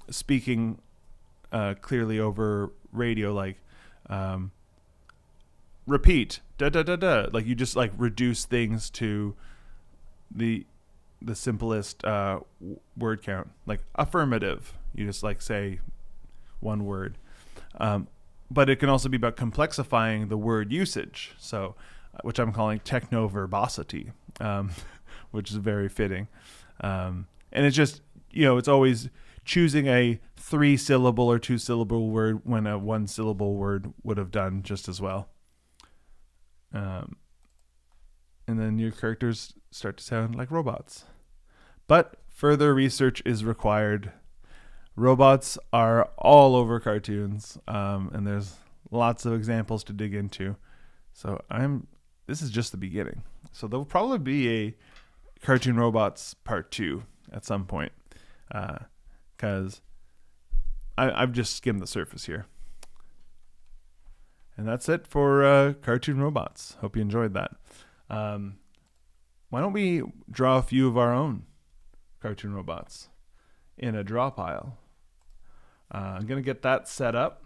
speaking clearly over radio, like repeat, da da da da. Like you just like reduce things to the simplest word count. Like affirmative, you just like say one word. But it can also be about complexifying the word usage. So, which I'm calling techno-verbosity, which is very fitting. And it's just, it's always choosing a 3-syllable or 2-syllable word when a 1-syllable word would have done just as well. And then your characters start to sound like robots. But further research is required. Robots are all over cartoons, and there's lots of examples to dig into. So this is just the beginning. So there'll probably be a Cartoon Robots Part 2 at some point, because I've just skimmed the surface here. And that's it for Cartoon Robots. Hope you enjoyed that. Why don't we draw a few of our own cartoon robots in a draw pile? I'm going to get that set up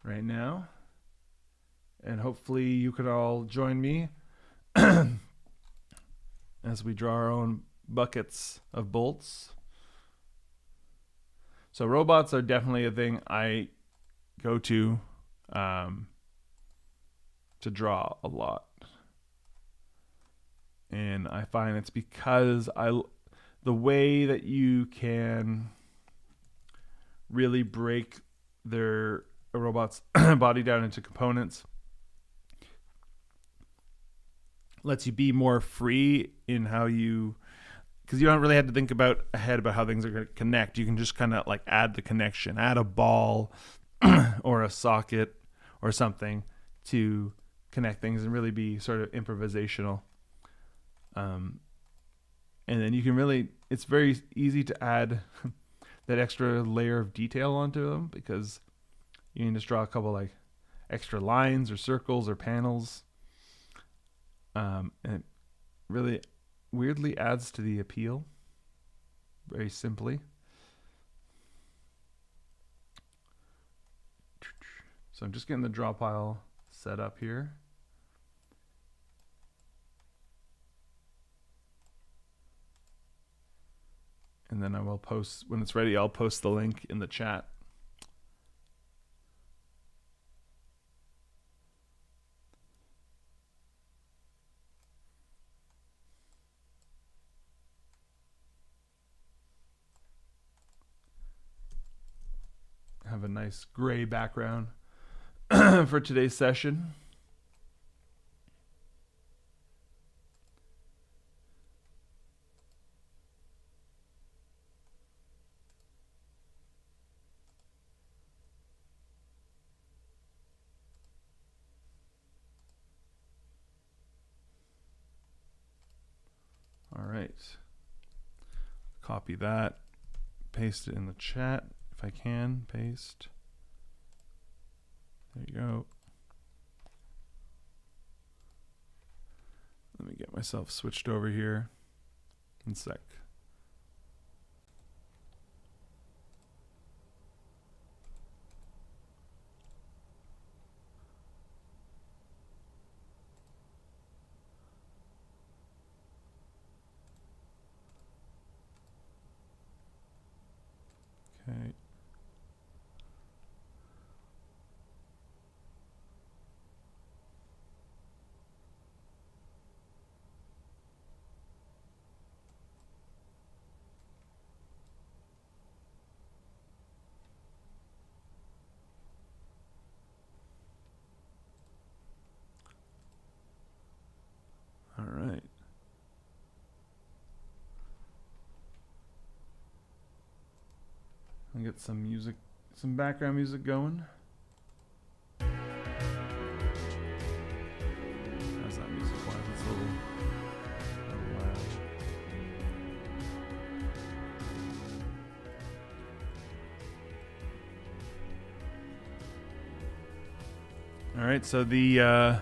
right now. And hopefully you could all join me as we draw our own buckets of bolts. So robots are definitely a thing I go to draw a lot. And I find it's because the way that you can really break a robot's body down into components lets you be more free in how because you don't really have to think ahead about how things are going to connect. You can just kind of like add the connection, add a ball or a socket or something to connect things and really be sort of improvisational. And then you can it's very easy to add that extra layer of detail onto them, because you can just draw a couple like extra lines or circles or panels. And it really weirdly adds to the appeal, very simply. So I'm just getting the draw pile set up here. And then I will post, when it's ready, I'll post the link in the chat. Have a nice gray background for today's session. All right. Copy that, paste it in the chat. If I can, paste. There you go. Let me get myself switched over here. One sec. Okay. All right. I'll get some music, some background music going. All right, so the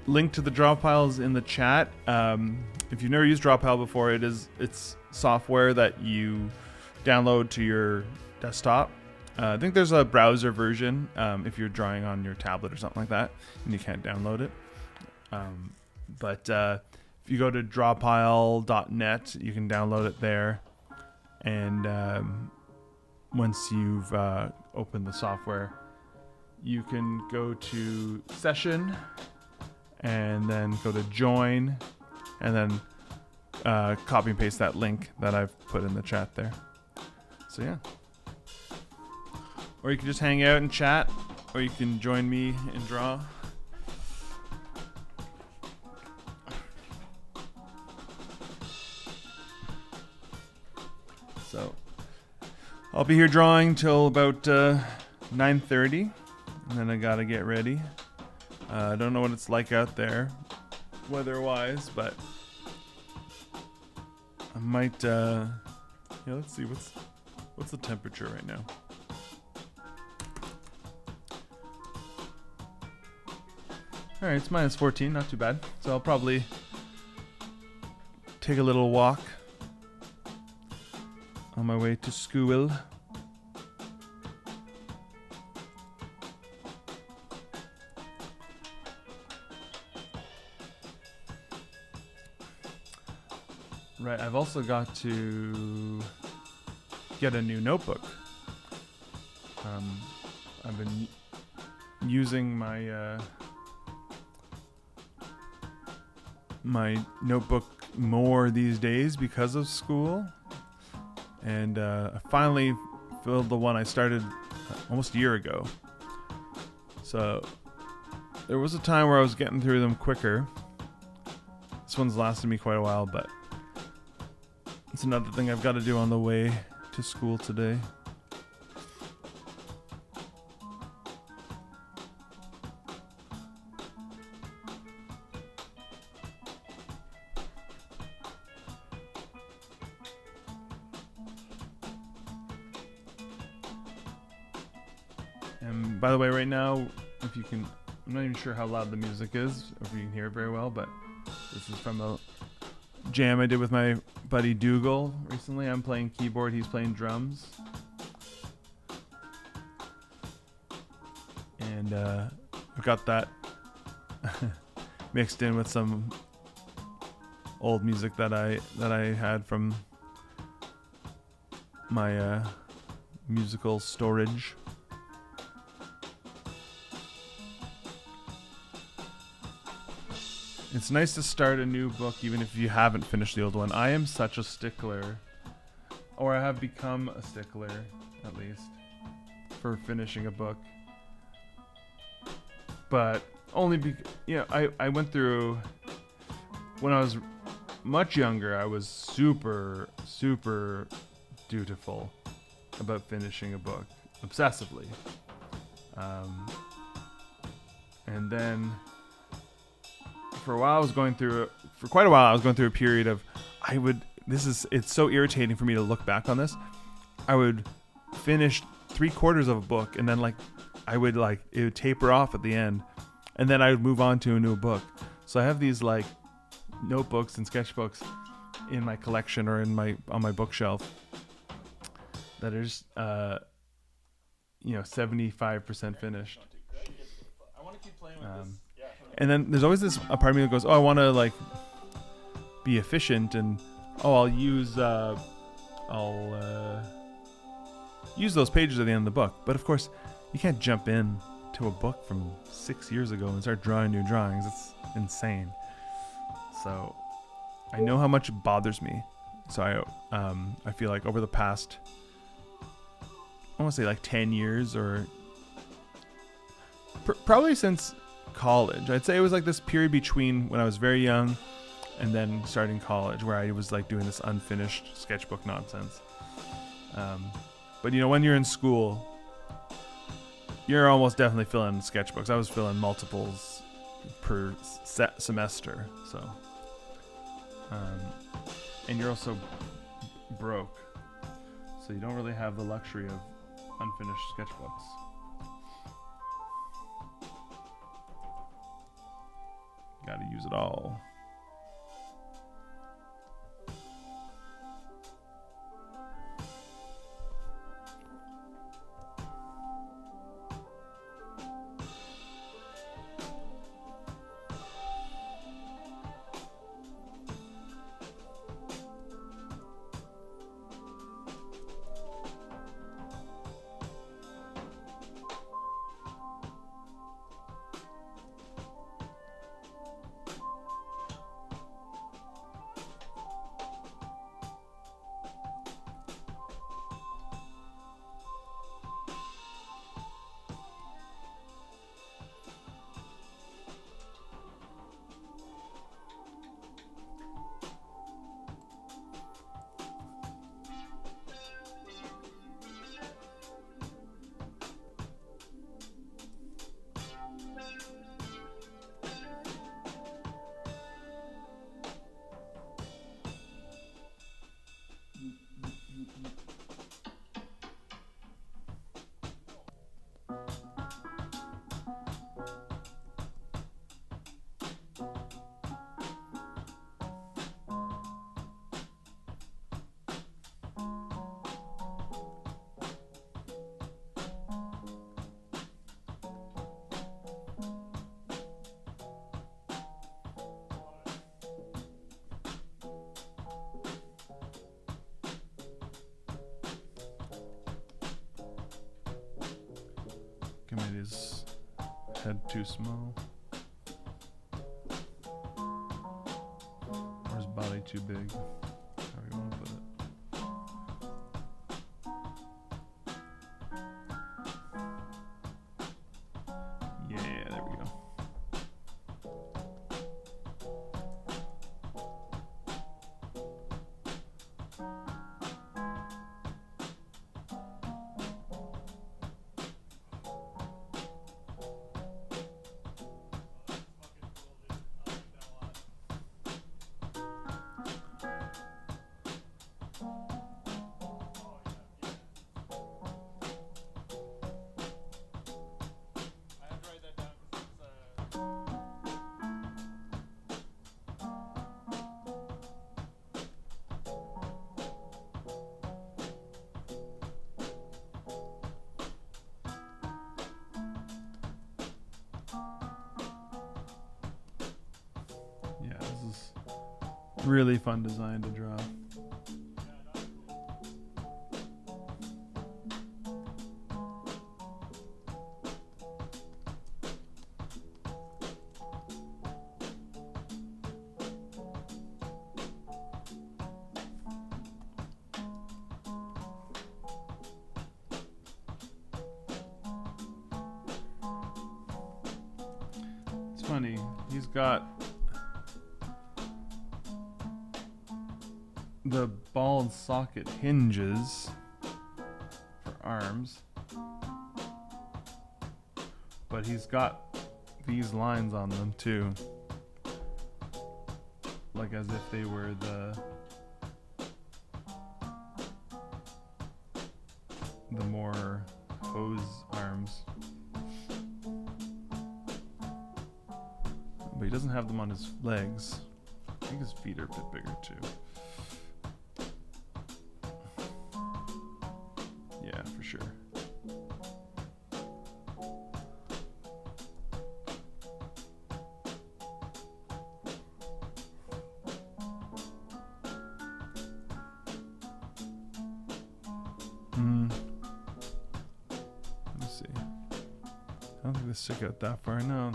link to the draw pile is in the chat. If you've never used draw pile before, it's software that you download to your desktop. I think there's a browser version if you're drawing on your tablet or something like that, and you can't download it. But if you go to drawpile.net, you can download it there. And once you've opened the software, you can go to session and then go to join and then copy and paste that link that I've put in the chat there. So yeah. Or you can just hang out and chat, or you can join me and draw. So I'll be here drawing till about 9:30, and then I gotta get ready. I don't know what it's like out there weather-wise, but I might let's see what's the temperature right now. All right, it's -14, not too bad. So I'll probably take a little walk on my way to school. Right, I've also got to get a new notebook. I've been using my my notebook more these days because of school, and I finally filled the one I started almost a year ago. So there was a time where I was getting through them quicker. This one's lasted me quite a while, but it's another thing I've got to do on the way to school today. And by the way, right now, if you can, I'm not even sure how loud the music is, if you can hear it very well, but this is from a jam I did with my buddy Dougal recently. I'm playing keyboard, he's playing drums. And I've got that mixed in with some old music that I had from my musical storage. It's nice to start a new book even if you haven't finished the old one. I am such a stickler, or I have become a stickler, at least, for finishing a book. But only because, I went through, when I was much younger, I was super, super dutiful about finishing a book, obsessively. And then for quite a while I was going through a period of, it's so irritating for me to look back on this. I would finish 3/4 of a book and then it would taper off at the end, and then I would move on to a new book. So I have these notebooks and sketchbooks in my collection or on my bookshelf that are just 75% finished. I want to keep playing with this. And then there's always a part of me that goes, I want to be efficient, and I'll use those pages at the end of the book. But of course, you can't jump in to a book from 6 years ago and start drawing new drawings. It's insane. So I know how much it bothers me. So I feel like over the past, I want to say 10 years, or probably since college. I'd say it was this period between when I was very young and then starting college, where I was doing this unfinished sketchbook nonsense. But when you're in school, you're almost definitely filling sketchbooks. I was filling multiples per semester. So, and you're also broke, so you don't really have the luxury of unfinished sketchbooks. use it all. Made his head too small, or his body too big. However you want to put it. Yeah, there we go. Really fun design to draw. It's funny, he's got the ball and socket hinges for arms, but he's got these lines on them too, like as if they were the more hose arms, but he doesn't have them on his legs. I think his feet are a bit bigger too. Yeah, for sure. Let me see. I don't think they stick out that far. No.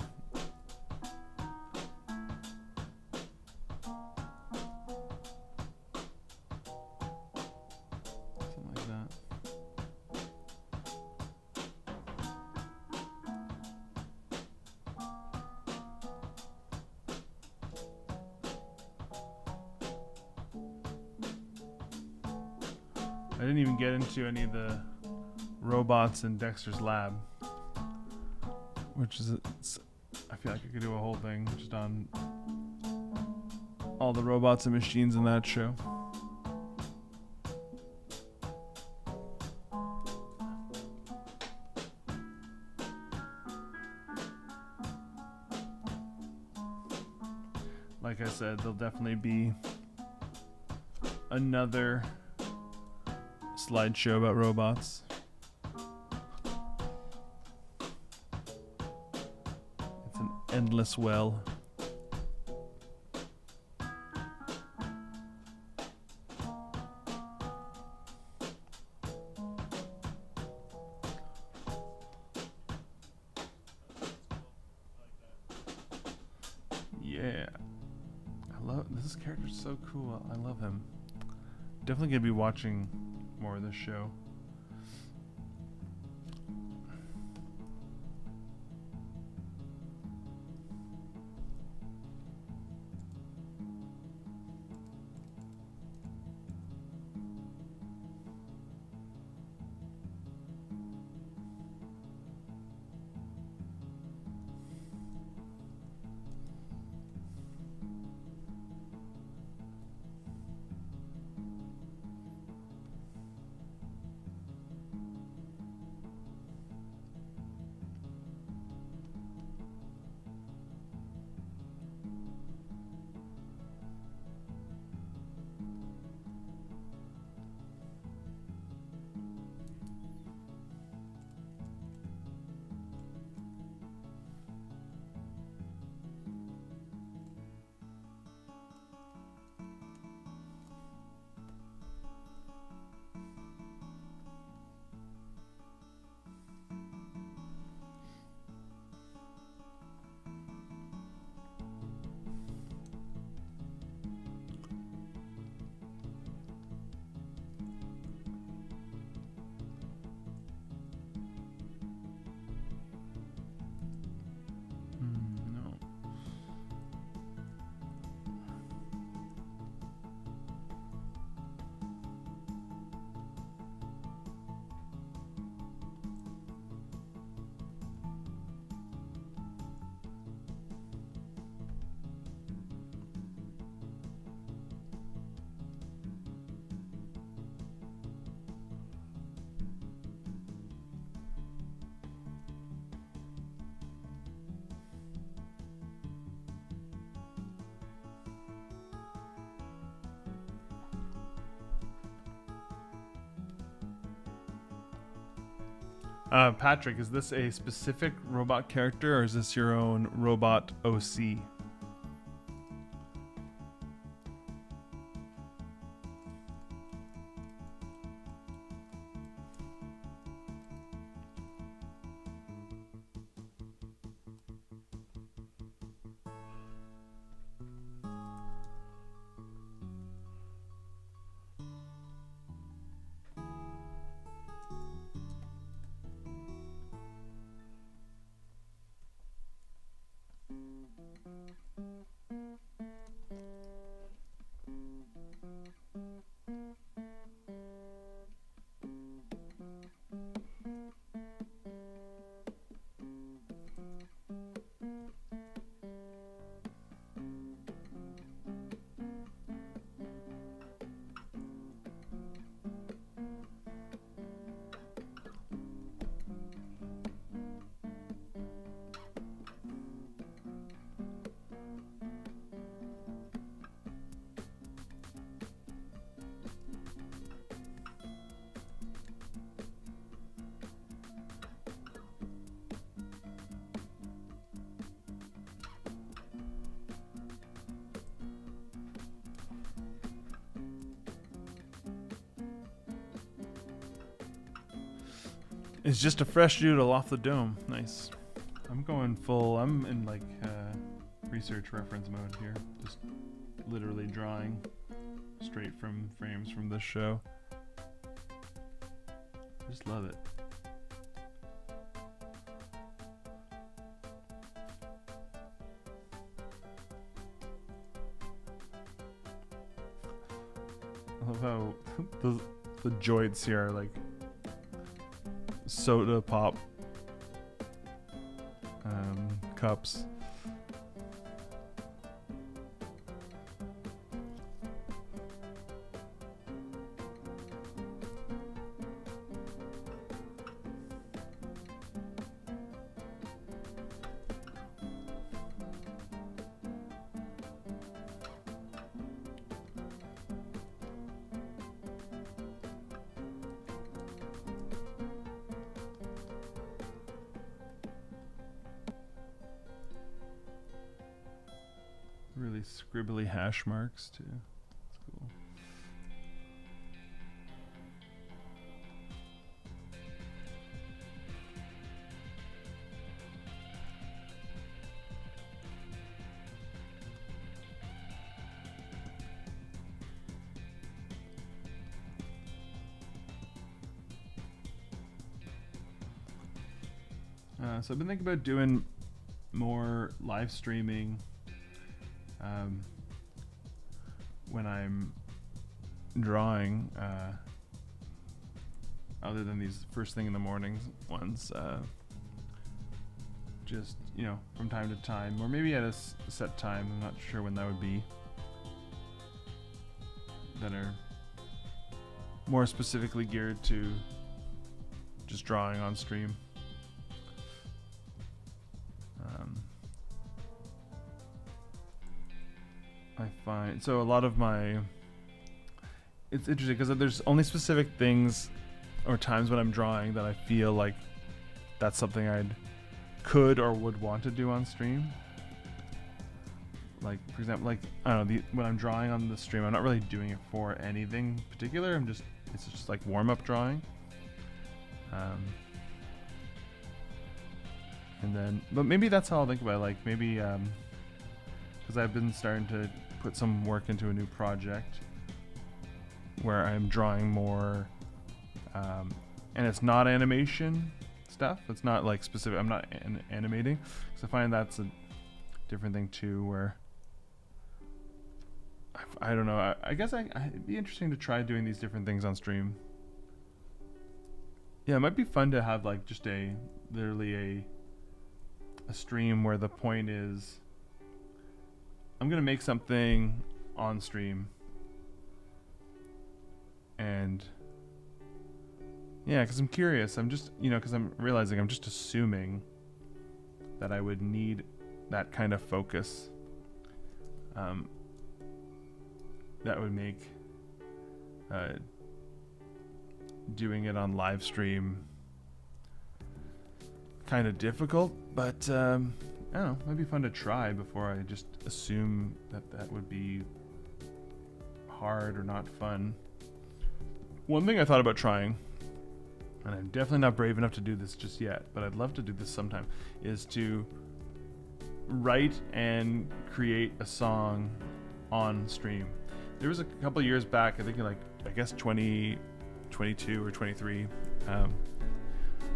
Something like that. I didn't even get into any of the robots in Dexter's lab, which is, I feel like I could do a whole thing just on all the robots and machines in that show. said, there'll definitely be another slideshow about robots. It's an endless well. Yeah. This character's so cool. I love him. Definitely gonna be watching more of this show. No. Patrick, is this a specific robot character or is this your own robot OC? It's just a fresh doodle off the dome. Nice. I'm going full. I'm in like research reference mode here. Just literally drawing straight from frames from this show. Just love it. I love how the joints here are like soda pop cups. really scribbly hash marks too. That's cool. So I've been thinking about doing more live streaming when I'm drawing, other than these first thing in the morning ones, just, you know, from time to time, or maybe at a set time. I'm not sure when that would be, that are more specifically geared to just drawing on stream. I find so a lot of my, it's interesting because there's only specific things or times when I'm drawing that I feel like that's something I'd could or would want to do on stream. Like, for example, like, I don't know, when I'm drawing on the stream, I'm not really doing it for anything particular. It's just like warm-up drawing. And then, but maybe that's how I'll think about it. Like, maybe, because I've been starting to put some work into a new project where I'm drawing more, and it's not animation stuff. It's not like specific. I'm not animating, because I find that's a different thing too. Where I don't know. I guess it'd be interesting to try doing these different things on stream. Yeah, it might be fun to have like just literally a stream where the point is I'm gonna make something on stream, and yeah, because I'm curious. I'm just, you know, because I'm realizing I'm just assuming that I would need that kind of focus. That would make doing it on live stream kind of difficult, but I don't know, it might be fun to try before I just assume that would be hard or not fun. One thing I thought about trying, and I'm definitely not brave enough to do this just yet, but I'd love to do this sometime, is to write and create a song on stream. There was a couple years back, I think in, like, I guess 2022 or 23,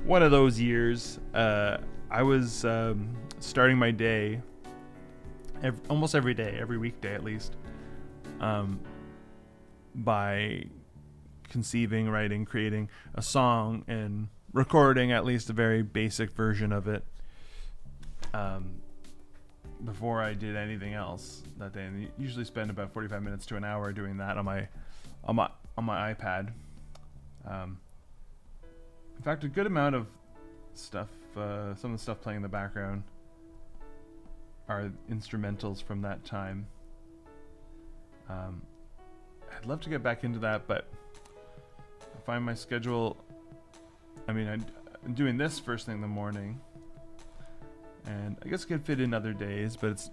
one of those years, I was starting my day almost every day, every weekday at least, by conceiving, writing, creating a song and recording at least a very basic version of it before I did anything else that day. And I usually spend about 45 minutes to an hour doing that on my iPad. In fact, a good amount of stuff, some of the stuff playing in the background are instrumentals from that time. I'd love to get back into that, but I find my schedule, I mean, I'm doing this first thing in the morning, and I guess I could fit in other days, but it's,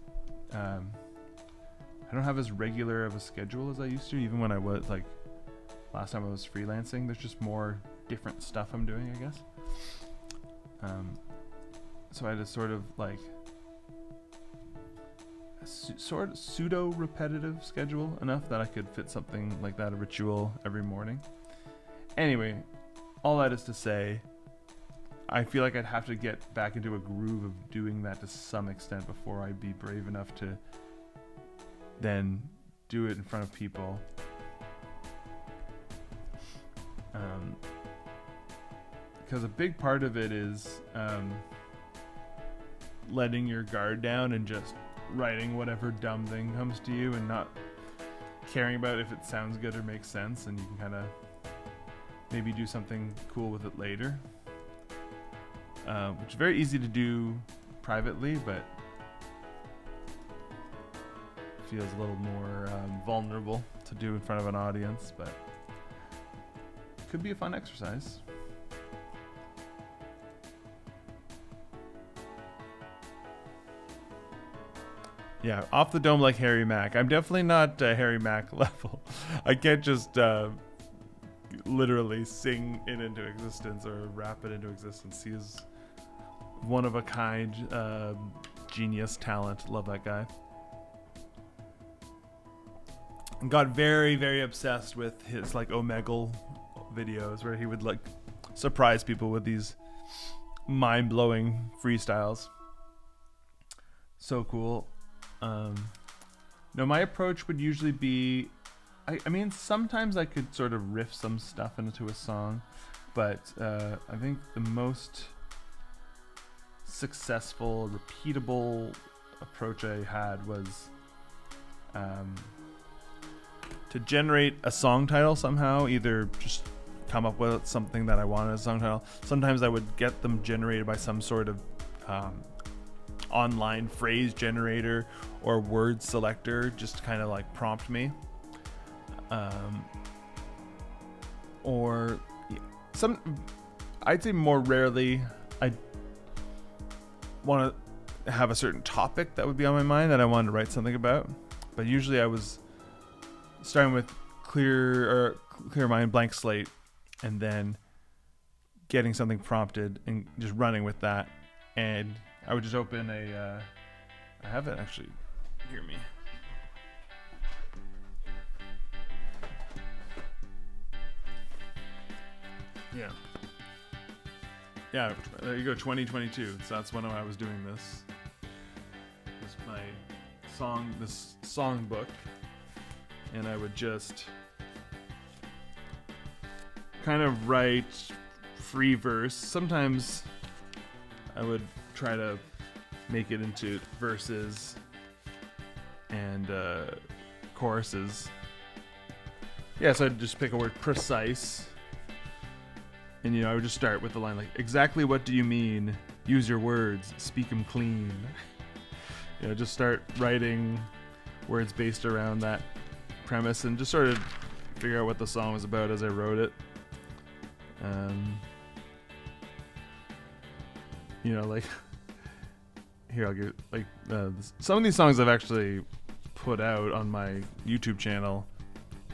I don't have as regular of a schedule as I used to, even when I was, like, last time I was freelancing. There's just more different stuff I'm doing, I guess. So I had a sort of, like, sort of pseudo-repetitive schedule enough that I could fit something like that, a ritual, every morning. Anyway, all that is to say, I feel like I'd have to get back into a groove of doing that to some extent before I'd be brave enough to then do it in front of people. Because a big part of it is letting your guard down and just writing whatever dumb thing comes to you and not caring about if it sounds good or makes sense, and you can kind of maybe do something cool with it later, which is very easy to do privately, but feels a little more vulnerable to do in front of an audience, but could be a fun exercise. Yeah, off the dome like Harry Mack. I'm definitely not Harry Mack level. I can't just literally sing it into existence or rap it into existence. He is one of a kind, genius talent. Love that guy. And got very, very obsessed with his like Omegle videos where he would like surprise people with these mind-blowing freestyles. So cool. No, my approach would usually be, I mean, sometimes I could sort of riff some stuff into a song, but I think the most successful, repeatable approach I had was to generate a song title somehow, either just come up with something that I wanted as a song title. Sometimes I would get them generated by some sort of online phrase generator or word selector, just kind of like prompt me. Or I'd say more rarely I want to have a certain topic that would be on my mind that I wanted to write something about, but usually I was starting with clear mind, blank slate, and then getting something prompted and just running with that. And I would just open I have it actually, hear me. Yeah, there you go, 2022. So that's when I was doing this. This this song book. And I would just kind of write free verse. Sometimes I would try to make it into verses and choruses. Yeah, so I'd just pick a word, precise. And, I would just start with the line like, exactly what do you mean? Use your words, speak them clean. Just start writing words based around that premise and just sort of figure out what the song was about as I wrote it. Like here, I'll give like some of these songs I've actually put out on my YouTube channel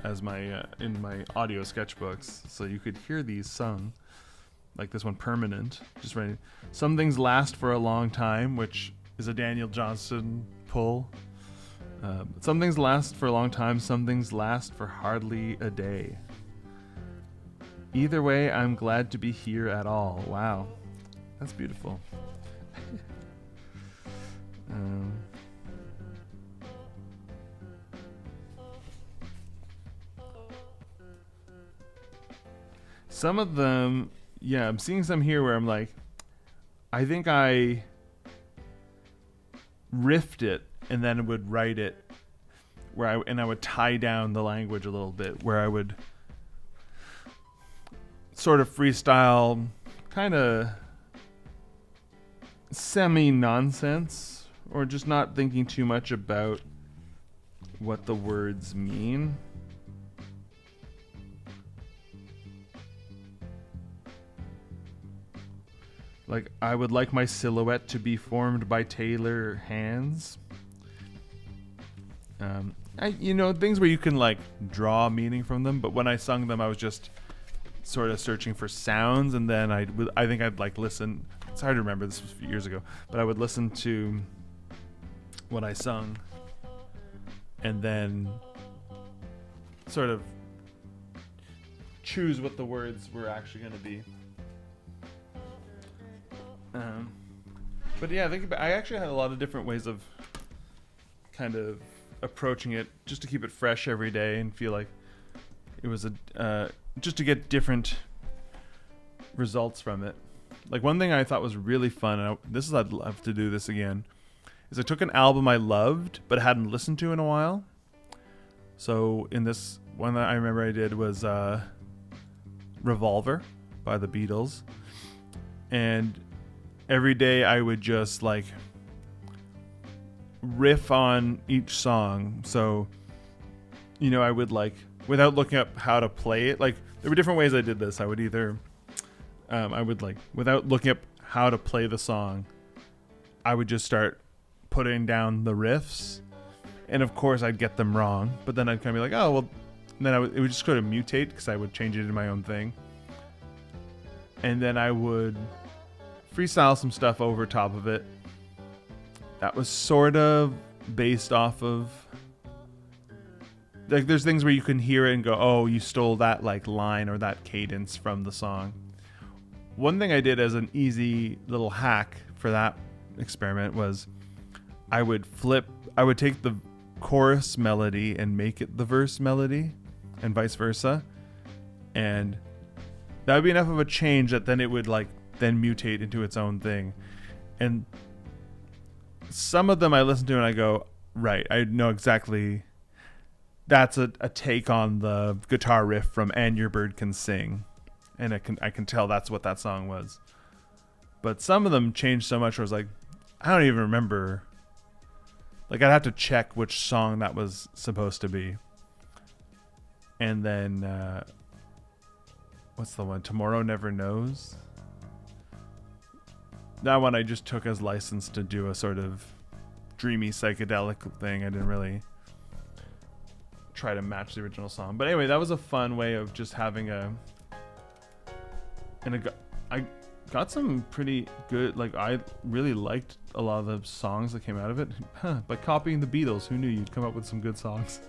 as my in my audio sketchbooks, so you could hear these sung. Like this one, Permanent, just writing. Some things last for a long time, which is a Daniel Johnston pull. Some things last for a long time, some things last for hardly a day. Either way, I'm glad to be here at all. Wow, that's beautiful. Some of them, yeah, I'm seeing some here where I'm like, I think I riffed it and then would write it where I would tie down the language a little bit, where I would sort of freestyle, kind of semi-nonsense, or just not thinking too much about what the words mean. Like, I would like my silhouette to be formed by tailor hands. Things where you can like draw meaning from them, but when I sung them, I was just sort of searching for sounds, and then I think I'd like listen. It's hard to remember, this was a few years ago, but I would listen to what I sung, and then sort of choose what the words were actually going to be. But yeah, I actually had a lot of different ways of kind of approaching it, just to keep it fresh every day and feel like it was just to get different results from it. Like one thing I thought was really fun, and I'd love to do this again, is I took an album I loved but hadn't listened to in a while. So in this one that I remember I did was Revolver by the Beatles, and every day I would just like riff on each song. So, I would like, without looking up how to play it, like there were different ways I did this. I would either, without looking up how to play the song, I would just start putting down the riffs, and of course I'd get them wrong, but then I'd kind of be like, oh well, and then it would just go to mutate because I would change it in my own thing, and then I would freestyle some stuff over top of it that was sort of based off of, like, there's things where you can hear it and go, oh, you stole that like line or that cadence from the song. One thing I did as an easy little hack for that experiment was I would take the chorus melody and make it the verse melody and vice versa, and that would be enough of a change that then it would like then mutate into its own thing. And some of them I listen to and I go, right, I know exactly, that's a take on the guitar riff from And Your Bird Can Sing, and I can tell that's what that song was. But some of them changed so much where I was like, I don't even remember. Like, I'd have to check which song that was supposed to be. And then what's the one? Tomorrow Never Knows. That one I just took as license to do a sort of dreamy psychedelic thing. I didn't really try to match the original song. But anyway, that was a fun way of just having I got some pretty good, like, I really liked a lot of the songs that came out of it. By copying the Beatles, who knew you'd come up with some good songs?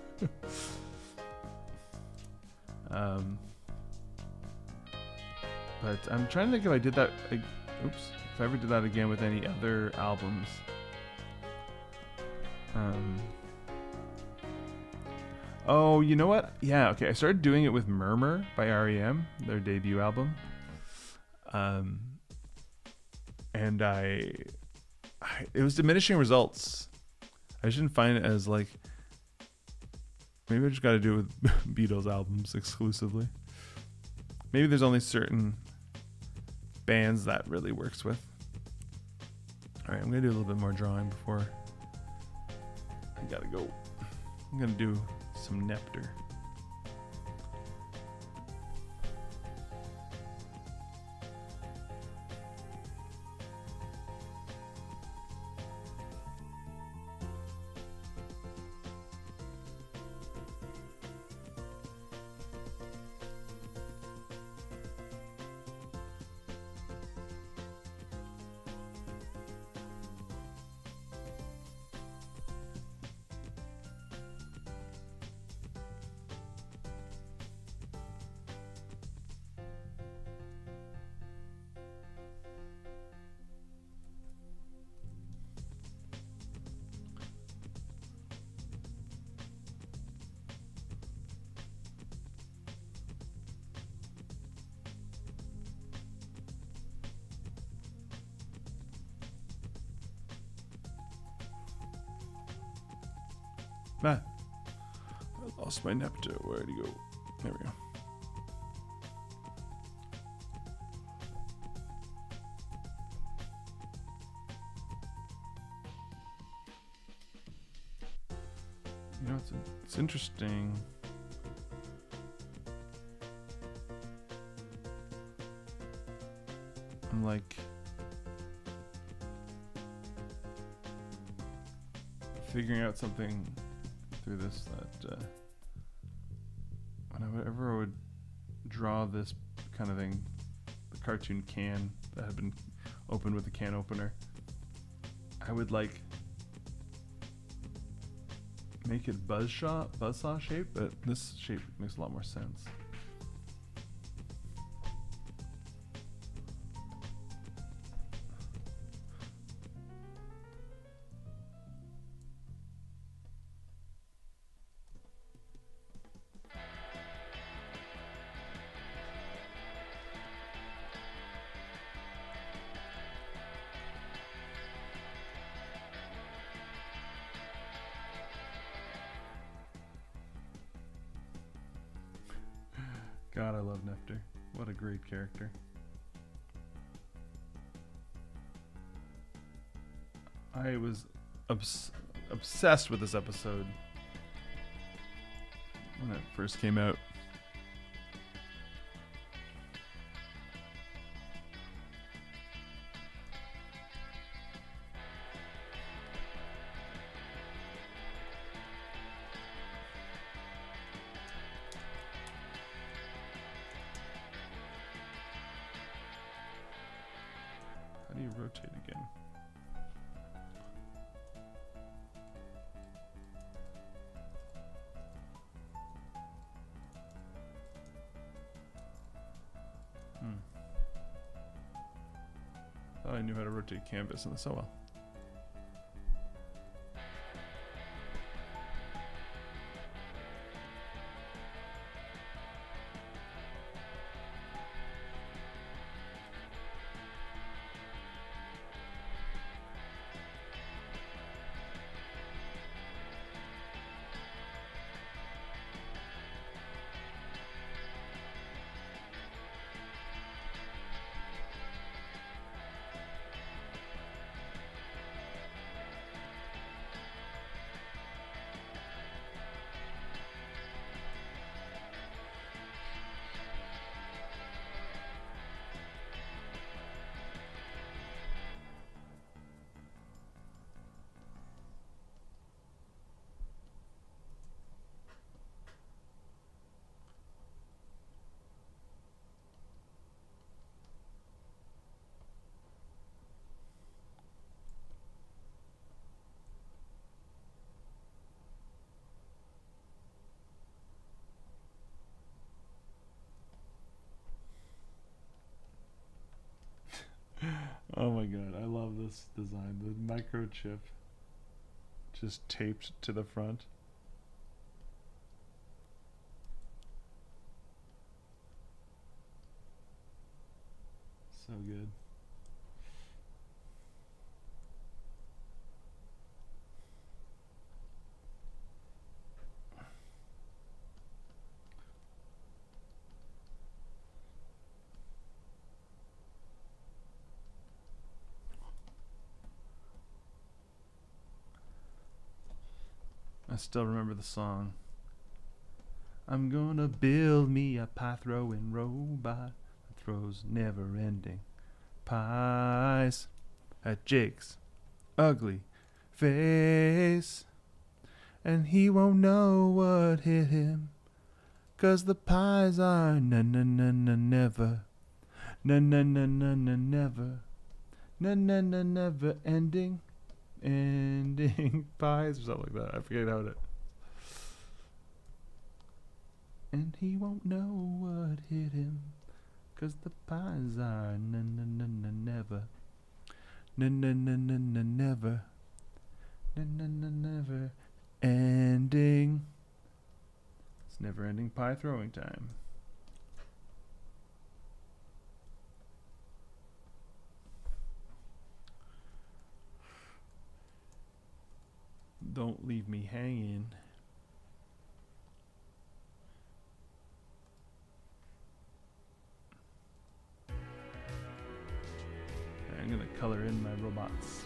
But I'm trying to think if I did that, if I ever did that again with any other albums. Oh, you know what? Yeah, okay. I started doing it with Murmur by R.E.M., their debut album. And it was diminishing results. I just didn't find it as, like, maybe I just got to do it with Beatles albums exclusively. Maybe there's only certain bands that really works with. All right, I'm gonna do a little bit more drawing before I gotta go. I'm gonna do some Nectar. Ah, I lost my Nectar. Where'd he go? There we go. You know, it's interesting. I'm like figuring out something through this that whenever I would draw this kind of thing, the cartoon can that had been opened with a can opener, I would like make it buzzsaw shape, but this shape makes a lot more sense. God, I love Nectar. What a great character. I was obsessed with this episode when it first came out. do you rotate again? Thought I knew how to rotate canvas in this. Oh well. Oh my god, I love this design. The microchip just taped to the front. So good. I still remember the song. I'm gonna build me a pie-throwing robot that throws never-ending pies at Jake's ugly face. And he won't know what hit him, 'cause the pies are never, never ending. Ending pies or something like that. I forget how it. And he won't know what hit him, 'cause the pies are never, never ending. It's never ending pie throwing time. Don't leave me hanging. I'm gonna color in my robots.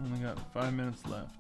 Only got 5 minutes left.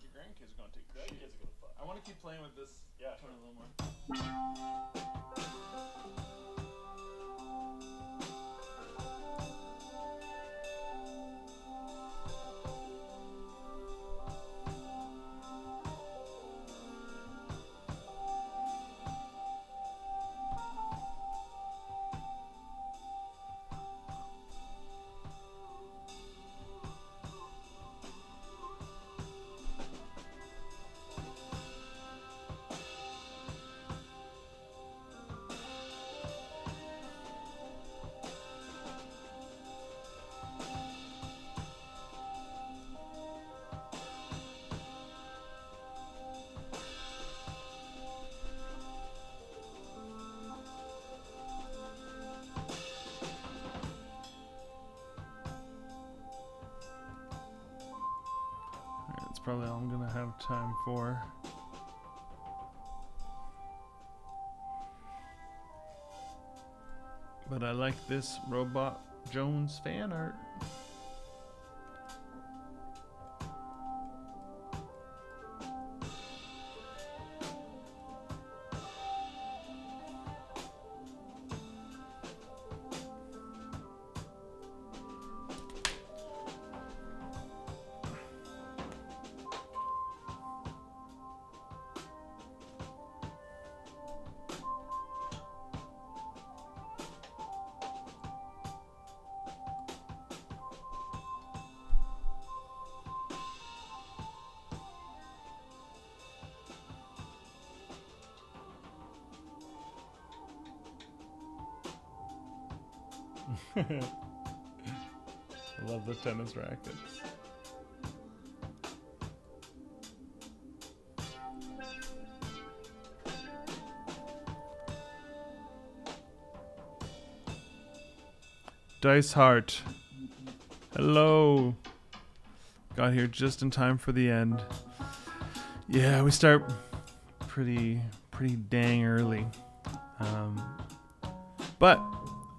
Your grandkids are gonna take the shit. I want to keep playing with this. Yeah, sure. A little more. That's probably all I'm gonna have time for. But I like this Robot Jones fan art. I love the tennis rackets. Dice Heart. Hello. Got here just in time for the end. Yeah, we start pretty dang early. But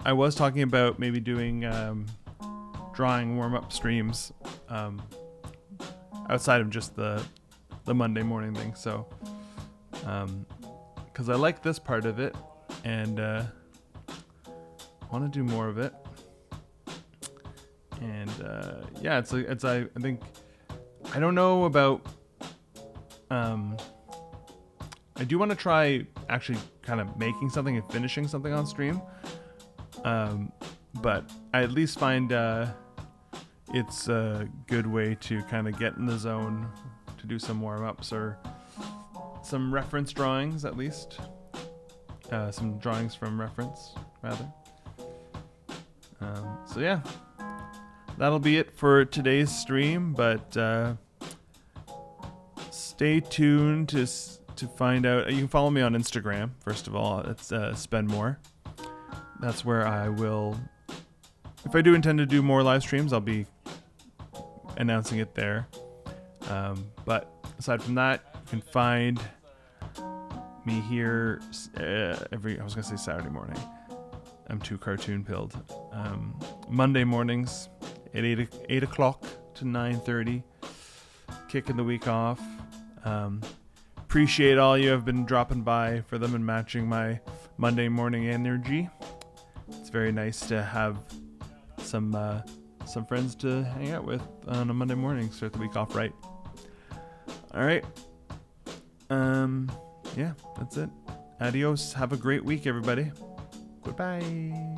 I was talking about maybe doing drawing warm-up streams outside of just the Monday morning thing. So, because I like this part of it and want to do more of it. And yeah, it's I think I don't know about. I do want to try actually kind of making something and finishing something on stream. But I at least find it's a good way to kind of get in the zone to do some warm-ups or some reference drawings at least. Some drawings from reference, rather. So yeah, that'll be it for today's stream, but stay tuned to find out. You can follow me on Instagram. First of all, it's Spend More. That's where I will. If I do intend to do more live streams, I'll be announcing it there. But aside from that, you can find me here I was gonna say Saturday morning. I'm too cartoon pilled. Monday mornings at 8 o'clock to 9:30. Kicking the week off. Appreciate all you have been dropping by for them and matching my Monday morning energy. It's very nice to have some friends to hang out with on a Monday morning. Start the week off right. All right. Yeah, that's it. Adios. Have a great week, everybody. Goodbye.